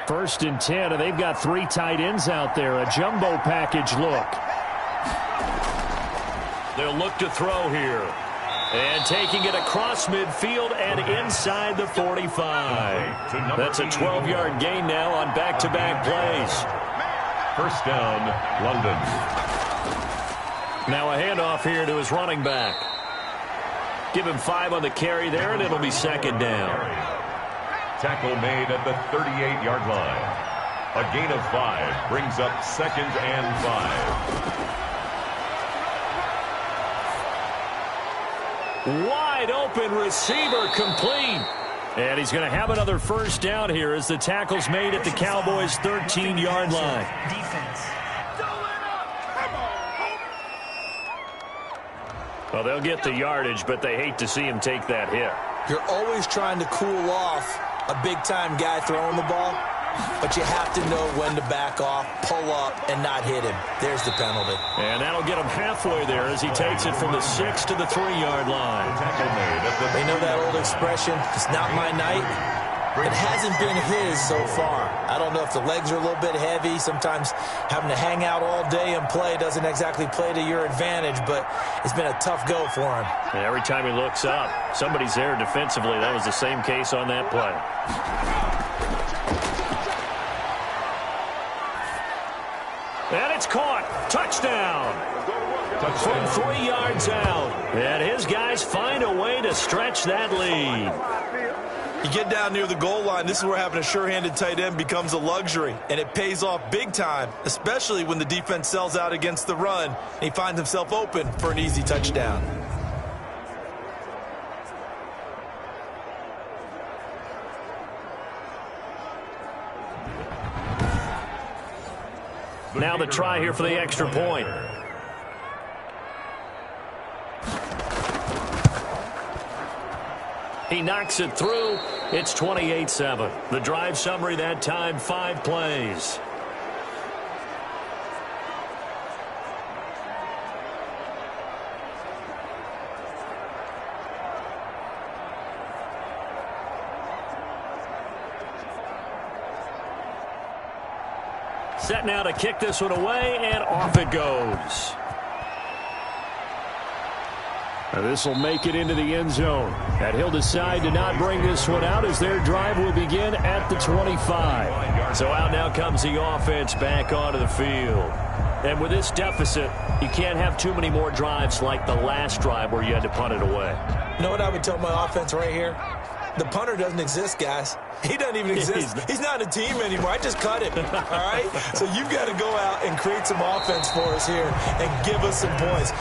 First and 10, and they've got 3 tight ends out there. A jumbo package look. They'll look to throw here. And taking it across midfield and inside the 45. That's a 12-yard gain now on back-to-back plays. First down, London. Now a handoff here to his running back. Give him 5 on the carry there, and it'll be second down. Tackle made at the 38-yard line. A gain of 5 brings up second and 5. Wide open receiver complete. And he's going to have another first down here as the tackle's made at the Cowboys' 13-yard line. Well, they'll get the yardage, but they hate to see him take that hit. You're always trying to cool off a big-time guy throwing the ball, but you have to know when to back off, pull up, and not hit him. There's the penalty. And that'll get him halfway there as he takes it from the 6 to the 3-yard line. They know that old expression, it's not my night. It hasn't been his so far. I don't know if the legs are a little bit heavy. Sometimes having to hang out all day and play doesn't exactly play to your advantage, but it's been a tough go for him. And every time he looks up, somebody's there defensively. That was the same case on that play. And it's caught. Touchdown. From 3 yards out. And his guys find a way to stretch that lead. You get down near the goal line, this is where having a sure-handed tight end becomes a luxury, and it pays off big time, especially when the defense sells out against the run, and he finds himself open for an easy touchdown. Now the try here for the extra point. He knocks it through. It's 28-7. The drive summary that time, 5 plays. Set now to kick this one away, and off it goes. This will make it into the end zone. And he'll decide to not bring this one out as their drive will begin at the 25. So out now comes the offense back onto the field. And with this deficit, you can't have too many more drives like the last drive where you had to punt it away. You know what I would tell my offense right here? The punter doesn't exist, guys. He doesn't even exist. He's not a team anymore. I just cut him, all right? So you've got to go out and create some offense for us here and give us some points.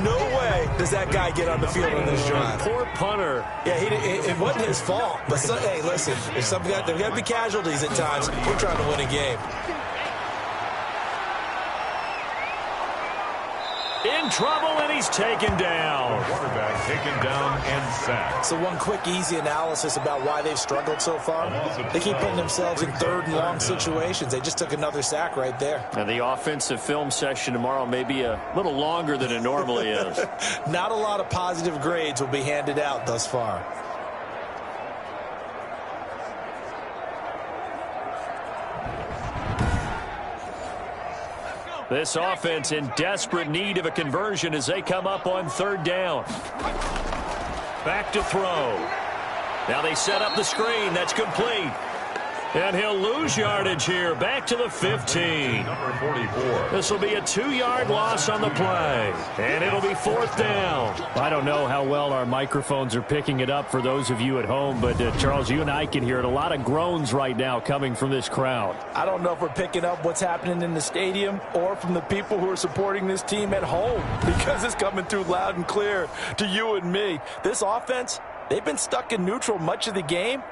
No way does that guy get on the field on this drive. Poor punter. Yeah, it wasn't his fault. But, hey, listen, there's there got to be casualties at times. We're trying to win a game. In trouble, and he's taken down. Quarterback taken down and sacked. So one quick, easy analysis about why they've struggled so far. They keep putting themselves in third and long situations. They just took another sack right there. And the offensive film session tomorrow may be a little longer than it normally is. Not a lot of positive grades will be handed out thus far. This offense in desperate need of a conversion as they come up on 3rd down. Back to throw. Now they set up the screen. That's complete. And he'll lose yardage here. Back to the 15. Number 44. This will be a 2-yard loss on the play. And it'll be 4th down. I don't know how well our microphones are picking it up for those of you at home, but Charles, you and I can hear it. A lot of groans right now coming from this crowd. I don't know if we're picking up what's happening in the stadium or from the people who are supporting this team at home, because it's coming through loud and clear to you and me. This offense, they've been stuck in neutral much of the game.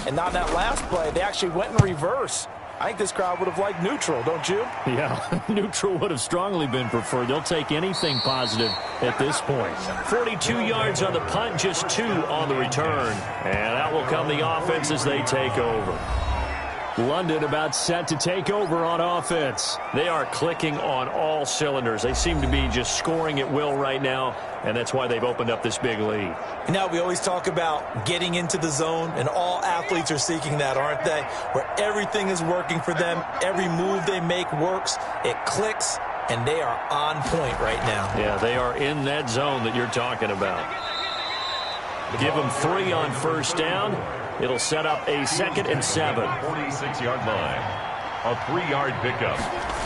And on that last play, they actually went in reverse. I think this crowd would have liked neutral, don't you? Yeah, neutral would have strongly been preferred. They'll take anything positive at this point. 42 yards on the punt, just 2 on the return. And out will come the offense as they take over. London about set to take over on offense. They are clicking on all cylinders. They seem to be just scoring at will right now, and that's why they've opened up this big lead. Now, we always talk about getting into the zone, and all athletes are seeking that, aren't they? Where everything is working for them, every move they make works, it clicks, and they are on point right now. Yeah, they are in that zone that you're talking about. Give them 3 on 1st down. It'll set up a 2nd and 7. 46-yard line. A 3-yard pickup.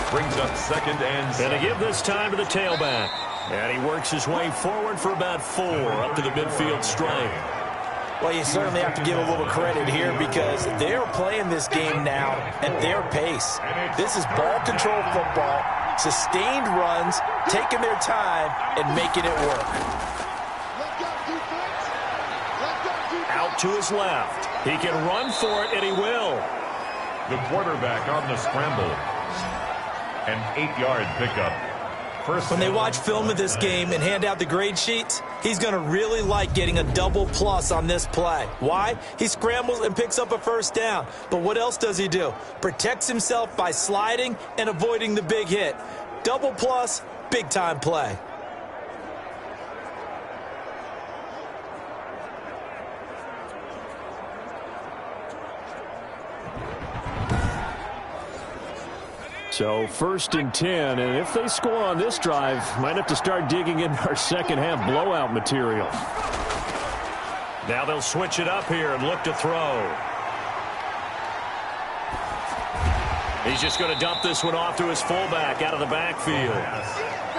Brings up 2nd and 7. And to give this time to the tailback. And he works his way forward for about 4 up to the midfield stripe. Well, you certainly have to give a little credit here because they're playing this game now at their pace. This is ball control football, sustained runs, taking their time, and making it work. Out to his left. He can run for it, and he will. The quarterback on the scramble. An 8-yard pickup. When they watch film of this game and hand out the grade sheets, he's going to really like getting a double plus on this play. Why? He scrambles and picks up a 1st down. But what else does he do? Protects himself by sliding and avoiding the big hit. Double plus, big-time play. So 1st and 10, and if they score on this drive, might have to start digging in our second half blowout material. Now they'll switch it up here and look to throw. He's just going to dump this one off to his fullback out of the backfield.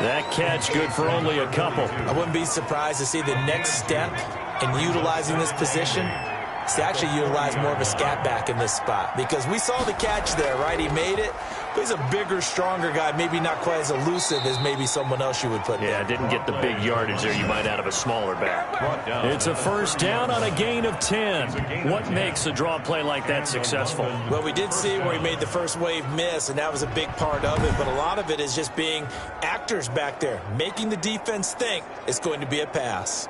That catch good for only a couple. I wouldn't be surprised to see the next step in utilizing this position is to actually utilize more of a scat back in this spot, because we saw the catch there, right? He made it, but he's a bigger, stronger guy, maybe not quite as elusive as maybe someone else you would put there. Yeah, didn't get the big yardage there you might out of a smaller back. It's a 1st down on a gain of 10. What makes a draw play like that successful? Well, we did see where he made the first wave miss, and that was a big part of it, but a lot of it is just being actors back there, making the defense think it's going to be a pass.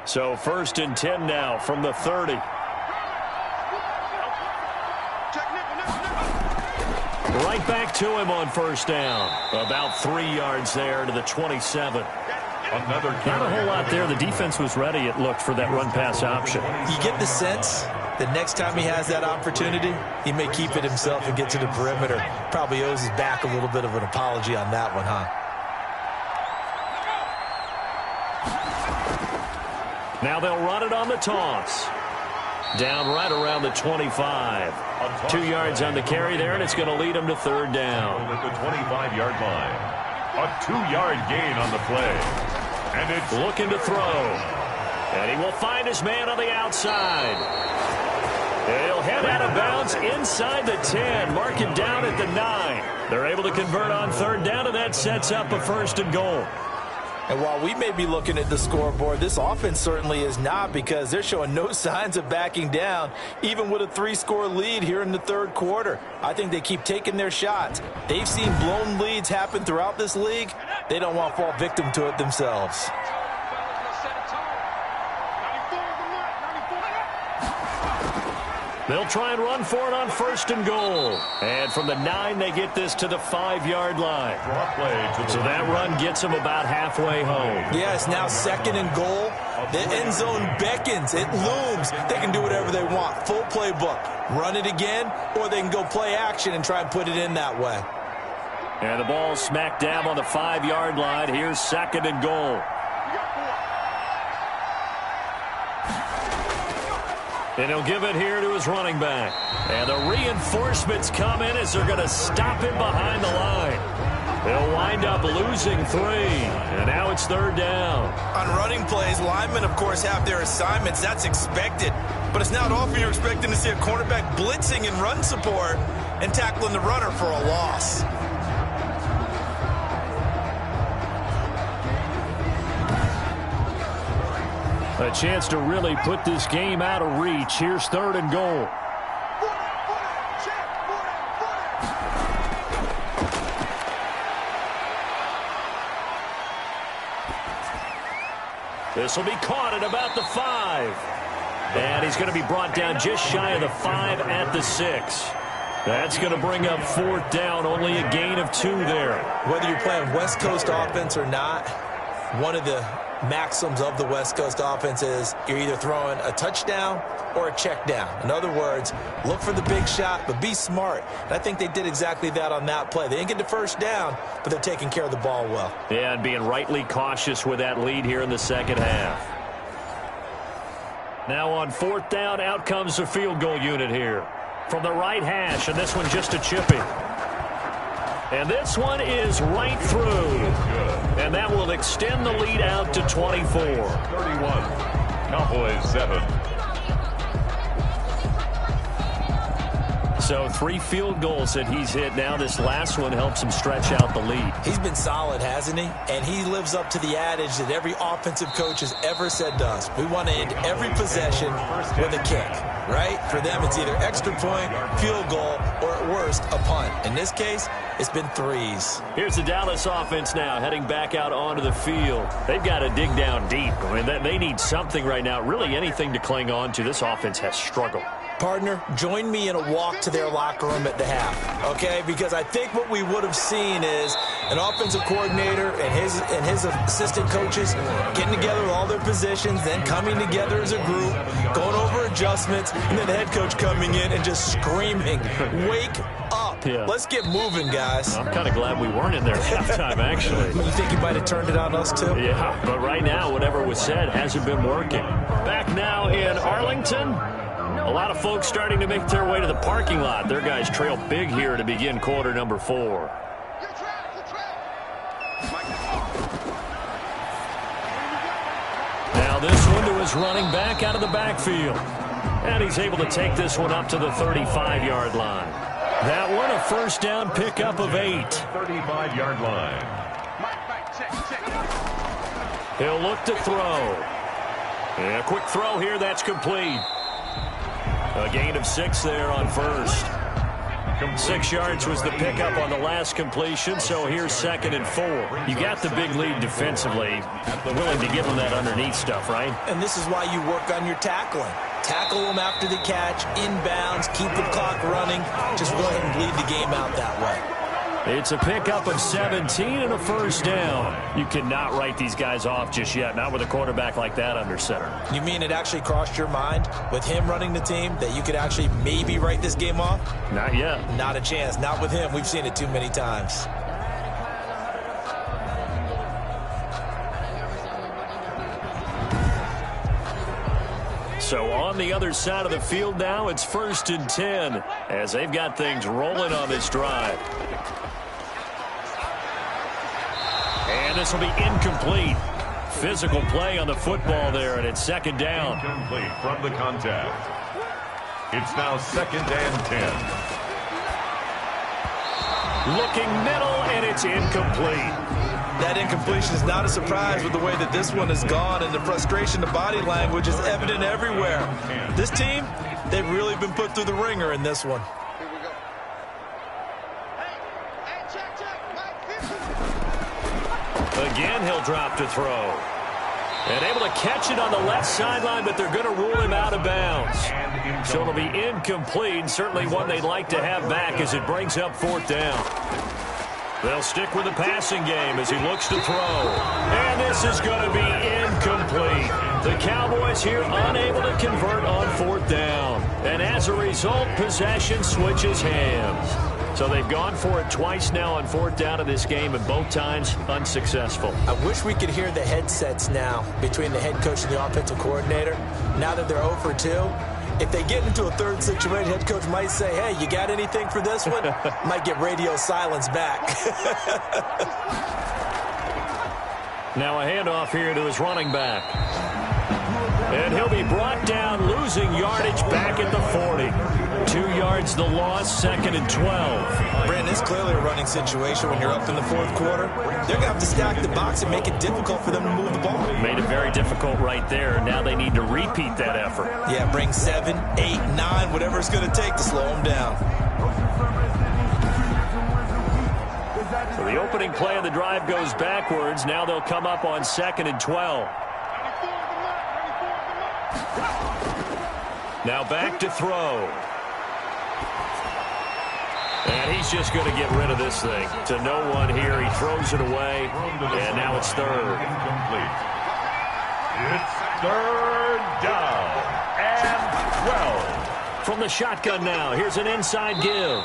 So 1st and 10 now from the 30. Right back to him on 1st down. About 3 yards there to the 27. Another Not a whole lot there. The defense was ready, it looked, for that run-pass option. You get the sense that next time he has that opportunity, he may keep it himself and get to the perimeter. Probably owes his back a little bit of an apology on that one, huh? Now they'll run it on the toss. Down right around the 25. 2 yards on the carry there, and it's going to lead them to 3rd down. At the 25-yard line. A 2-yard gain on the play. And it's looking to throw. And he will find his man on the outside. He'll head out of bounds inside the 10. Mark it down at the 9. They're able to convert on 3rd down, and that sets up a 1st and goal. And while we may be looking at the scoreboard, this offense certainly is not, because they're showing no signs of backing down, even with a 3-score lead here in the 3rd quarter. I think they keep taking their shots. They've seen blown leads happen throughout this league. They don't want to fall victim to it themselves. They'll try and run for it on 1st and goal. And from the 9, they get this to the 5-yard line. So that run gets them about halfway home. Yeah, it's now 2nd and goal. The end zone beckons. It looms. They can do whatever they want. Full playbook. Run it again, or they can go play action and try and put it in that way. And the ball smack dab on the 5-yard line. Here's 2nd and goal. And he'll give it here to his running back. And the reinforcements come in as they're going to stop him behind the line. They'll wind up losing 3. And now it's 3rd down. On running plays, linemen, of course, have their assignments. That's expected. But it's not often you're expecting to see a cornerback blitzing in run support and tackling the runner for a loss. A chance to really put this game out of reach. Here's 3rd and goal. This will be caught at about the 5. And he's going to be brought down just shy of the 5 at the 6. That's going to bring up 4th down. Only a gain of 2 there. Whether you're playing West Coast offense or not, one of the maxims of the West Coast offense is you're either throwing a touchdown or a check down. In other words, look for the big shot, but be smart. And I think they did exactly that on that play. They didn't get the 1st down, but they're taking care of the ball well. Yeah, and being rightly cautious with that lead here in the 2nd half. Now on 4th down, out comes the field goal unit here. From the right hash, and this one just a chipping. And this one is right through. And that will extend the lead out to 24. 31. Cowboys 7. So 3 field goals that he's hit now. This last one helps him stretch out the lead. He's been solid, hasn't he? And he lives up to the adage that every offensive coach has ever said to us. We want to end every possession with a kick, right? For them, it's either extra point, field goal, or at worst, a punt. In this case, it's been 3s. Here's the Dallas offense now heading back out onto the field. They've got to dig down deep. I mean, they need something right now, really anything to cling on to. This offense has struggled. Partner, join me in a walk to their locker room at the half, okay? Because I think what we would have seen is an offensive coordinator and his assistant coaches getting together with all their positions, then coming together as a group, going over adjustments, and then the head coach coming in and just screaming, "Wake up. Yeah. Let's get moving, guys." I'm kind of glad we weren't in there at halftime, actually. You think you might have turned it on us, too? Yeah, but right now, whatever was said hasn't been working. Back now in Arlington, a lot of folks starting to make their way to the parking lot. Their guys trail big here to begin quarter number 4. Now this one to his running back out of the backfield. And he's able to take this one up to the 35-yard line. That one a first down pickup of 8. 35-yard line. He'll look to throw. And a quick throw here, that's complete. A gain of 6 there on first. 6 yards was the pickup on the last completion, so here's 2nd and 4. You got the big lead defensively. Willing to give them that underneath stuff, right? And this is why you work on your tackling. Tackle them after the catch, inbounds, keep the clock running. Just go ahead and bleed the game out that way. It's a pickup of 17 and a first down. You cannot write these guys off just yet, not with a quarterback like that under center. You mean it actually crossed your mind with him running the team that you could actually maybe write this game off? Not yet. Not a chance. Not with him. We've seen it too many times. So on the other side of the field now, it's 1st and 10 as they've got things rolling on this drive. And this will be incomplete. Physical play on the football there, and it's 2nd down. Incomplete from the contact. It's now 2nd and 10. Looking middle, and it's incomplete. That incompletion is not a surprise with the way that this one has gone, and the frustration, the body language is evident everywhere. This team, they've really been put through the ringer in this one. Again, he'll drop to throw. And able to catch it on the left sideline, but they're going to rule him out of bounds. So it'll be incomplete, certainly one they'd like to have back as it brings up 4th down. They'll stick with the passing game as he looks to throw. And this is going to be incomplete. The Cowboys here unable to convert on 4th down. And as a result, possession switches hands. So they've gone for it twice now on 4th down in this game, and both times unsuccessful. I wish we could hear the headsets now between the head coach and the offensive coordinator. Now that they're 0 for 2, if they get into a third situation, head coach might say, "Hey, you got anything for this one?" Might get radio silence back. Now a handoff here to his running back. And he'll be brought down, losing yardage back at the 40. 2 yards the loss, 2nd and 12. Brandon, it's clearly a running situation when you're up in the 4th quarter. They're going to have to stack the box and make it difficult for them to move the ball. Made it very difficult right there. Now they need to repeat that effort. Yeah, bring 7, 8, 9, whatever it's going to take to slow them down. So the opening play of the drive goes backwards. Now they'll come up on 2nd and 12. Now back to throw. And he's just going to get rid of this thing. To no one here. He throws it away. And now it's 3rd. Incomplete. It's 3rd down and 12. From the shotgun now. Here's an inside give.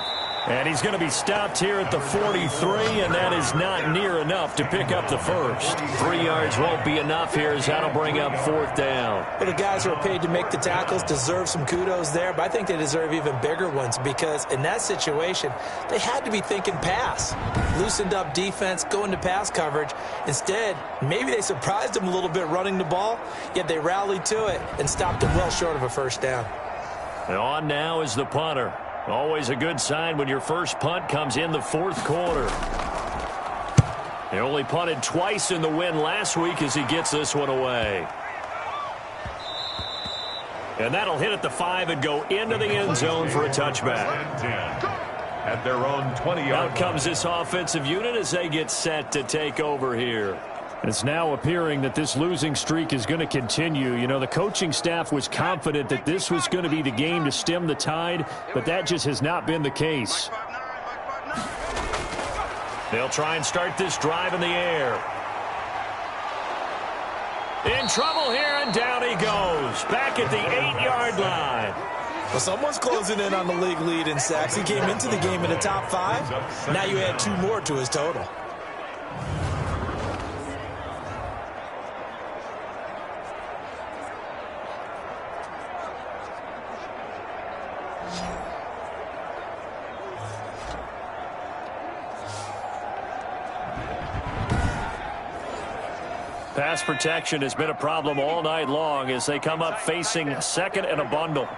And he's going to be stopped here at the 43, and that is not near enough to pick up the first. 3 yards won't be enough here as that'll bring up 4th down. Well, the guys who are paid to make the tackles deserve some kudos there, but I think they deserve even bigger ones because in that situation, they had to be thinking pass. Loosened up defense, going to pass coverage. Instead, maybe they surprised them a little bit running the ball, yet they rallied to it and stopped them well short of a first down. And on now is the punter. Always a good sign when your first punt comes in the 4th quarter. He only punted twice in the win last week as he gets this one away. And that'll hit at the 5 and go into the end zone for a touchback. At their own 20-yard Out comes this offensive unit as they get set to take over here. It's now appearing that this losing streak is going to continue. You know, the coaching staff was confident that this was going to be the game to stem the tide, but that just has not been the case. They'll try and start this drive in the air. In trouble here, and down he goes. Back at the 8-yard line. Well, someone's closing in on the league lead in sacks. He came into the game in the top 5. Now you add 2 more to his total. Pass protection has been a problem all night long as they come up facing second and a bundle.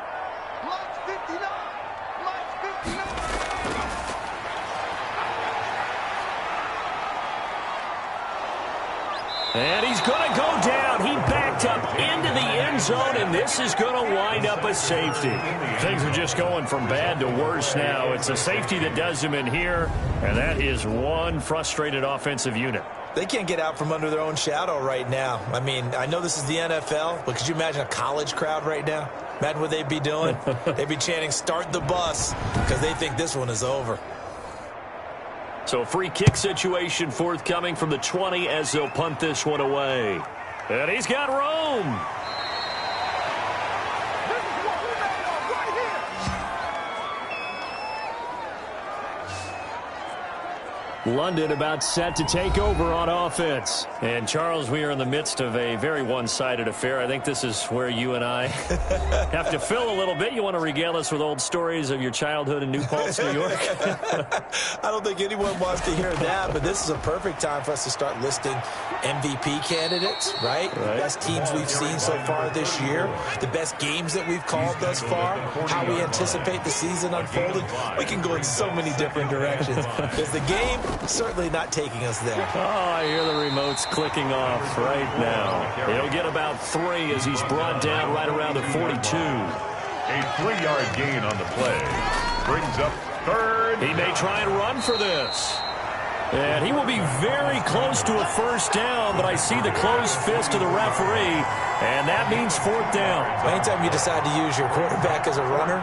And he's going to go down. He backed up into the end zone, and this is going to wind up a safety. Things are just going from bad to worse now. It's a safety that does him in here, and that is one frustrated offensive unit. They can't get out from under their own shadow right now. I mean, I know this is the NFL, but could you imagine a college crowd right now? Imagine what they'd be doing. They'd be chanting, "Start the bus," because they think this one is over. So a free kick situation forthcoming from the 20 as they'll punt this one away. And he's got room. London about set to take over on offense. And, Charles, we are in the midst of a very one-sided affair. I think this is where you and I have to fill a little bit. You want to regale us with old stories of your childhood in New Paltz, New York? I don't think anyone wants to hear that, but this is a perfect time for us to start listing MVP candidates, right? The best teams we've seen so far this year, the best games that we've called thus far, how we anticipate the season unfolding. We can go in so many different directions. Because the game certainly not taking us there. Oh, I hear the remotes clicking off right now. He'll get about 3 as he's brought down right around the 42. A 3-yard gain on the play. Brings up 3rd. He may try and run for this. And he will be very close to a first down, but I see the closed fist of the referee, and that means 4th down. Anytime you decide to use your quarterback as a runner,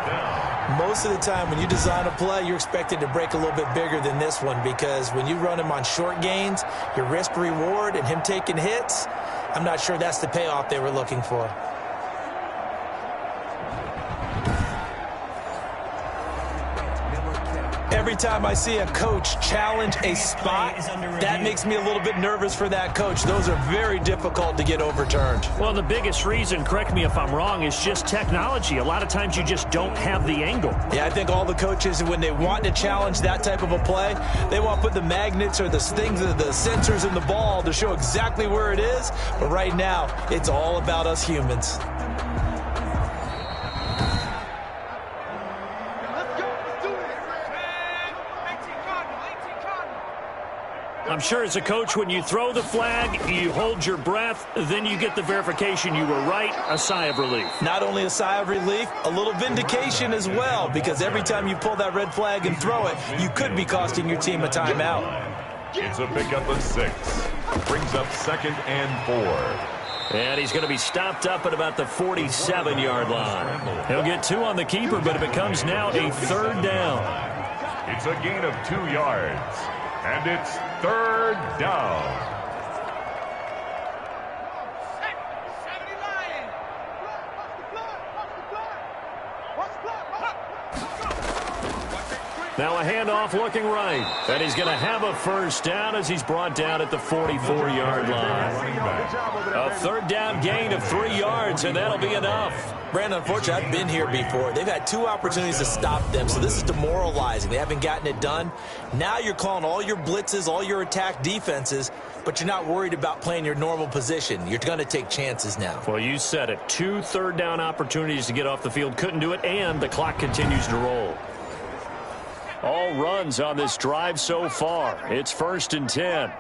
most of the time when you design a play, you're expected to break a little bit bigger than this one, because when you run him on short gains, your risk reward and him taking hits, I'm not sure that's the payoff they were looking for. Every time I see a coach challenge a spot, that makes me a little bit nervous for that coach. Those are very difficult to get overturned. Well, the biggest reason, correct me if I'm wrong, is just technology. A lot of times you just don't have the angle. Yeah, I think all the coaches, when they want to challenge that type of a play, they want to put the magnets or the things, the sensors in the ball to show exactly where it is. But right now, it's all about us humans. I'm sure as a coach, when you throw the flag, you hold your breath, then you get the verification you were right, a sigh of relief. Not only a sigh of relief, a little vindication as well, because every time you pull that red flag and throw it, you could be costing your team a timeout. It's a pickup of 6. Brings up 2nd and 4. And he's going to be stopped up at about the 47-yard line. He'll get 2 on the keeper, but it becomes now a 3rd down. It's a gain of 2 yards. And it's 3rd down. Now a handoff looking right. And he's going to have a first down as he's brought down at the 44-yard line. A 3rd down gain of 3 yards, and that'll be enough. Brandon, unfortunately, I've been here before. They've had 2 opportunities to stop them, so this is demoralizing. They haven't gotten it done. Now you're calling all your blitzes, all your attack defenses, but you're not worried about playing your normal position. You're going to take chances now. Well, you said it. 2 3rd down opportunities to get off the field. Couldn't do it, and the clock continues to roll. All runs on this drive so far. It's 1st and 10.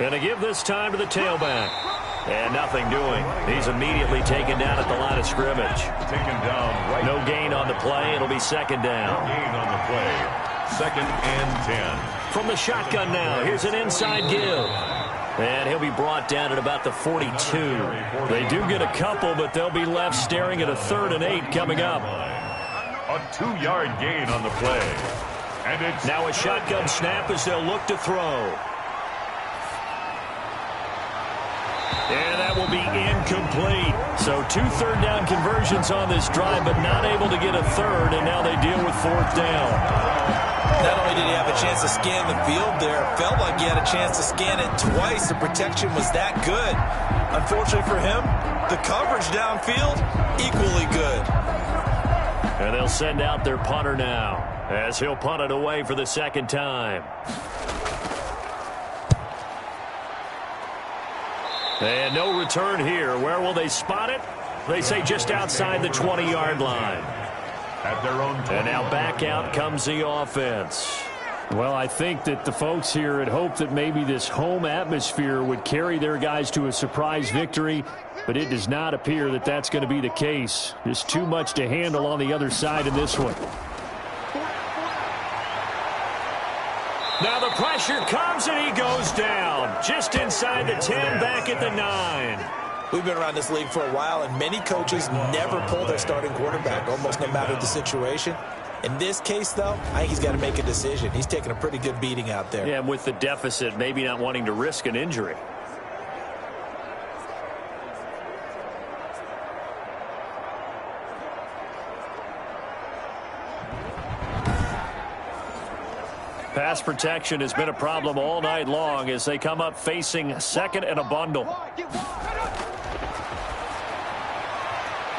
Going to give this time to the tailback. And nothing doing. He's immediately taken down at the line of scrimmage. Taken down right. No gain on the play. It'll be 2nd down. No gain on the play. 2nd and 10. From the shotgun now, here's an inside give. And he'll be brought down at about the 42. They do get a couple, but they'll be left staring at a 3rd and 8 coming up. A 2-yard gain on the play. And it's now a shotgun snap as they'll look to throw. And that will be incomplete. So 2 third-down conversions on this drive, but not able to get a third, and now they deal with 4th down. Not only did he have a chance to scan the field there, felt like he had a chance to scan it twice. The protection was that good. Unfortunately for him, the coverage downfield, equally good. And they'll send out their punter now, as he'll punt it away for the 2nd time. And no return here. Where will they spot it? They say just outside the 20-yard line. At their own 20. And now back out comes the offense. Well, I think that the folks here had hoped that maybe this home atmosphere would carry their guys to a surprise victory, but it does not appear that that's going to be the case. There's too much to handle on the other side in this one. Now the pressure comes and he goes down. Just inside the 10, back at the 9. We've been around this league for a while, and many coaches never pull their starting quarterback, almost no matter the situation. In this case, though, I think he's got to make a decision. He's taking a pretty good beating out there. Yeah, and with the deficit, maybe not wanting to risk an injury. Pass protection has been a problem all night long as they come up facing 2nd and a bundle.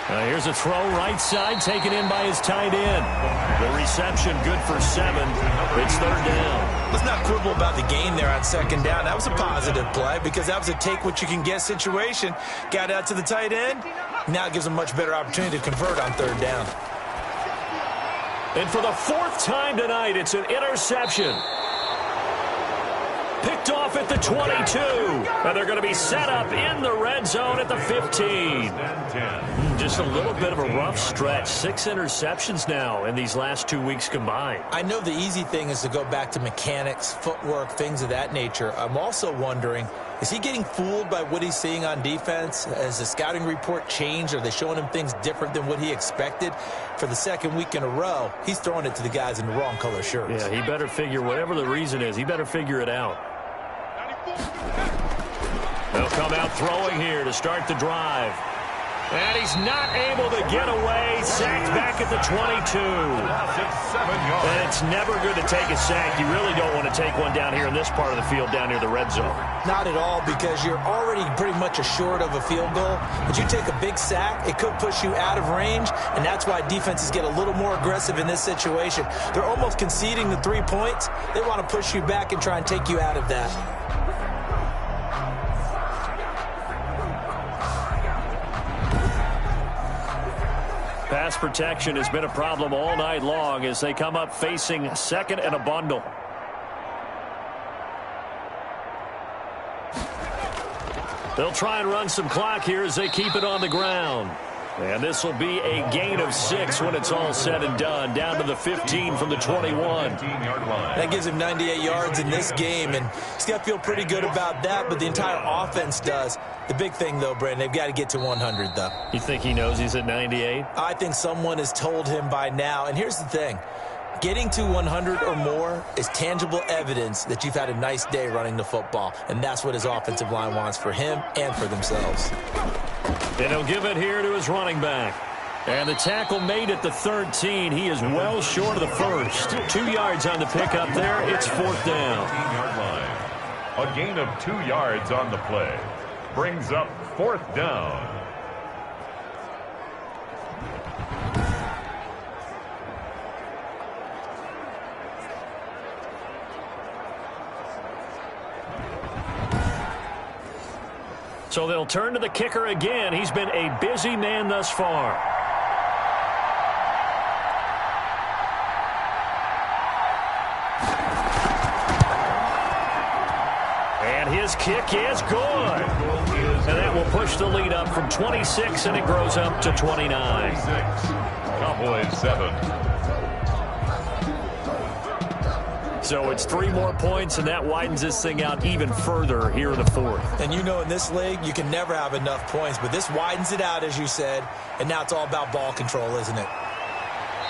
Here's a throw right side taken in by his tight end. The reception good for 7. It's 3rd down. Let's not quibble about the gain there on 2nd down. That was a positive play because that was a take-what-you-can-get situation. Got out to the tight end. Now it gives him a much better opportunity to convert on 3rd down. And for the 4th time tonight, it's an interception. Picked off at the 22. And they're going to be set up in the red zone at the 15. Just a little bit of a rough stretch. 6 interceptions now in these last 2 weeks combined. I know the easy thing is to go back to mechanics, footwork, things of that nature. I'm also wondering, is he getting fooled by what he's seeing on defense? Has the scouting report changed? Are they showing him things different than what he expected? For the 2nd week in a row, he's throwing it to the guys in the wrong color shirts. Yeah, he better figure, whatever the reason is, he better figure it out. They'll come out throwing here to start the drive. And he's not able to get away. Sacked back at the 22. And it's never good to take a sack. You really don't want to take one down here in this part of the field, down near the red zone. Not at all, because you're already pretty much assured of a field goal. But you take a big sack, it could push you out of range, and that's why defenses get a little more aggressive in this situation. They're almost conceding the 3 points. They want to push you back and try and take you out of that. Pass protection has been a problem all night long as they come up facing 2nd and a bundle. They'll try and run some clock here as they keep it on the ground. And this will be a gain of 6 when it's all said and done, down to the 15 from the 21. That gives him 98 yards in this game, and he's got to feel pretty good about that, but the entire offense does. The big thing, though, Brandon, they've got to get to 100, though. You think he knows he's at 98? I think someone has told him by now, and here's the thing. Getting to 100 or more is tangible evidence that you've had a nice day running the football, and that's what his offensive line wants for him and for themselves. And he'll give it here to his running back. And the tackle made at the 13. He is well short of the first. 2 yards on the pickup there. It's 4th down. 15-yard line. A gain of 2 yards on the play. Brings up 4th down. So they'll turn to the kicker again. He's been a busy man thus far. And his kick is good. And that will push the lead up from 26, and it grows up to 29. Cowboys 7. So it's 3 more points, and that widens this thing out even further here in the 4th. And you know in this league, you can never have enough points, but this widens it out, as you said, and now it's all about ball control, isn't it?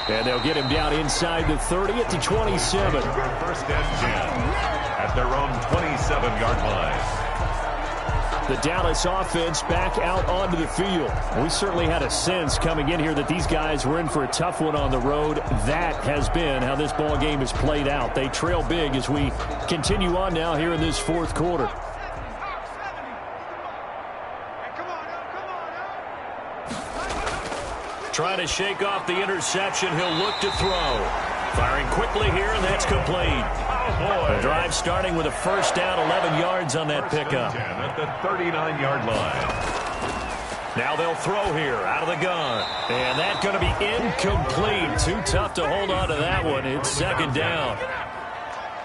And they'll get him down inside the 30 at the 27. First and 10 at their own 27-yard line. The Dallas offense back out onto the field. We certainly had a sense coming in here that these guys were in for a tough one on the road. That has been how this ball game has played out. They trail big as we continue on now here in this fourth quarter. Trying to shake off the interception. He'll look to throw. Firing quickly here, and that's complete. The drive starting with a first down, 11 yards on that pickup. At the 39-yard line. Now they'll throw here out of the gun. And that's going to be incomplete. Too tough to hold on to that one. It's second down.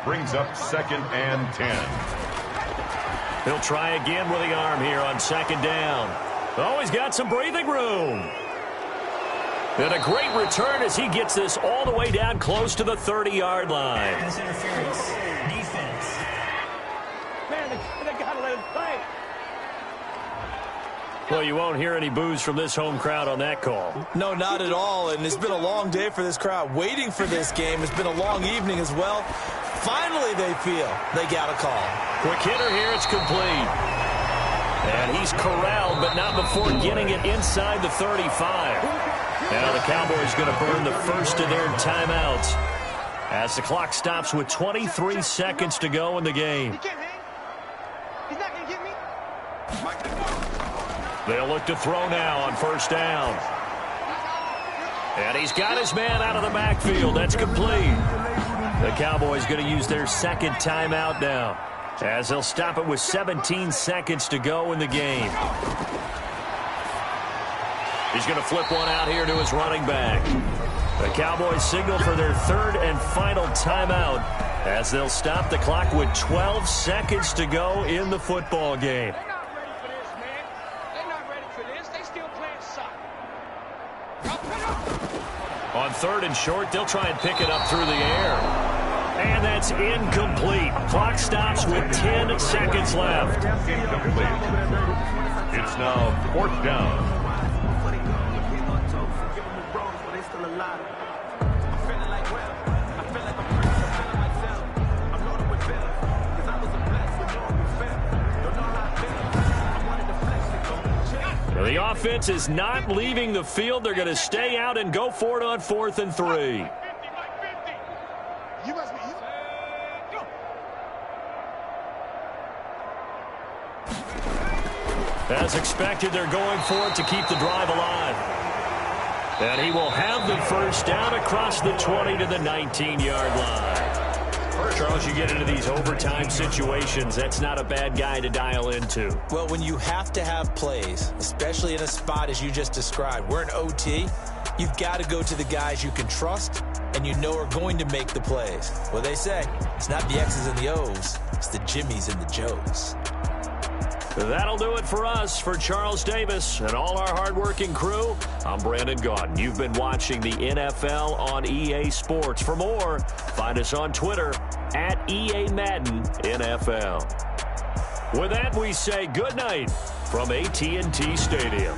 Brings up second and 10. He'll try again with the arm here on second down. Oh, he's got some breathing room. And a great return as he gets this all the way down close to the 30-yard line. Pass interference. Defense. Man, they got to let him play. Well, you won't hear any boos from this home crowd on that call. No, not at all. And it's been a long day for this crowd waiting for this game. It's been a long evening as well. Finally, they feel they got a call. Quick hitter here. It's complete. And he's corralled, but not before getting it inside the 35. Now the Cowboys going to burn the first of their timeouts as the clock stops with 23 seconds to go in the game. He can't hang. He's not going to get me. They'll look to throw now on first down. And he's got his man out of the backfield. That's complete. The Cowboys going to use their second timeout now as they'll stop it with 17 seconds to go in the game. He's going to flip one out here to his running back. The Cowboys signal for their third and final timeout as they'll stop the clock with 12 seconds to go in the football game. They're not ready for this, man. They're not ready for this. They still playing soccer. On third and short, they'll try and pick it up through the air. And that's incomplete. Clock stops with 10 seconds left. Incomplete. It's now fourth down. The offense is not leaving the field. They're going to stay out and go for it on 4th and 3. You must be. As expected, they're going for it to keep the drive alive. And he will have the first down across the 20 to the 19-yard line. Charles, you get into these overtime situations, that's not a bad guy to dial into. Well, when you have to have plays, especially in a spot as you just described, we're in OT, you've got to go to the guys you can trust and you know are going to make the plays. Well, they say it's not the X's and the O's, it's the Jimmies and the Joes. That'll do it for us. For Charles Davis and all our hardworking crew, I'm Brandon Gaudin. You've been watching the NFL on EA Sports. For more, find us on Twitter at EA Madden NFL. With that, we say good night from AT&T Stadium.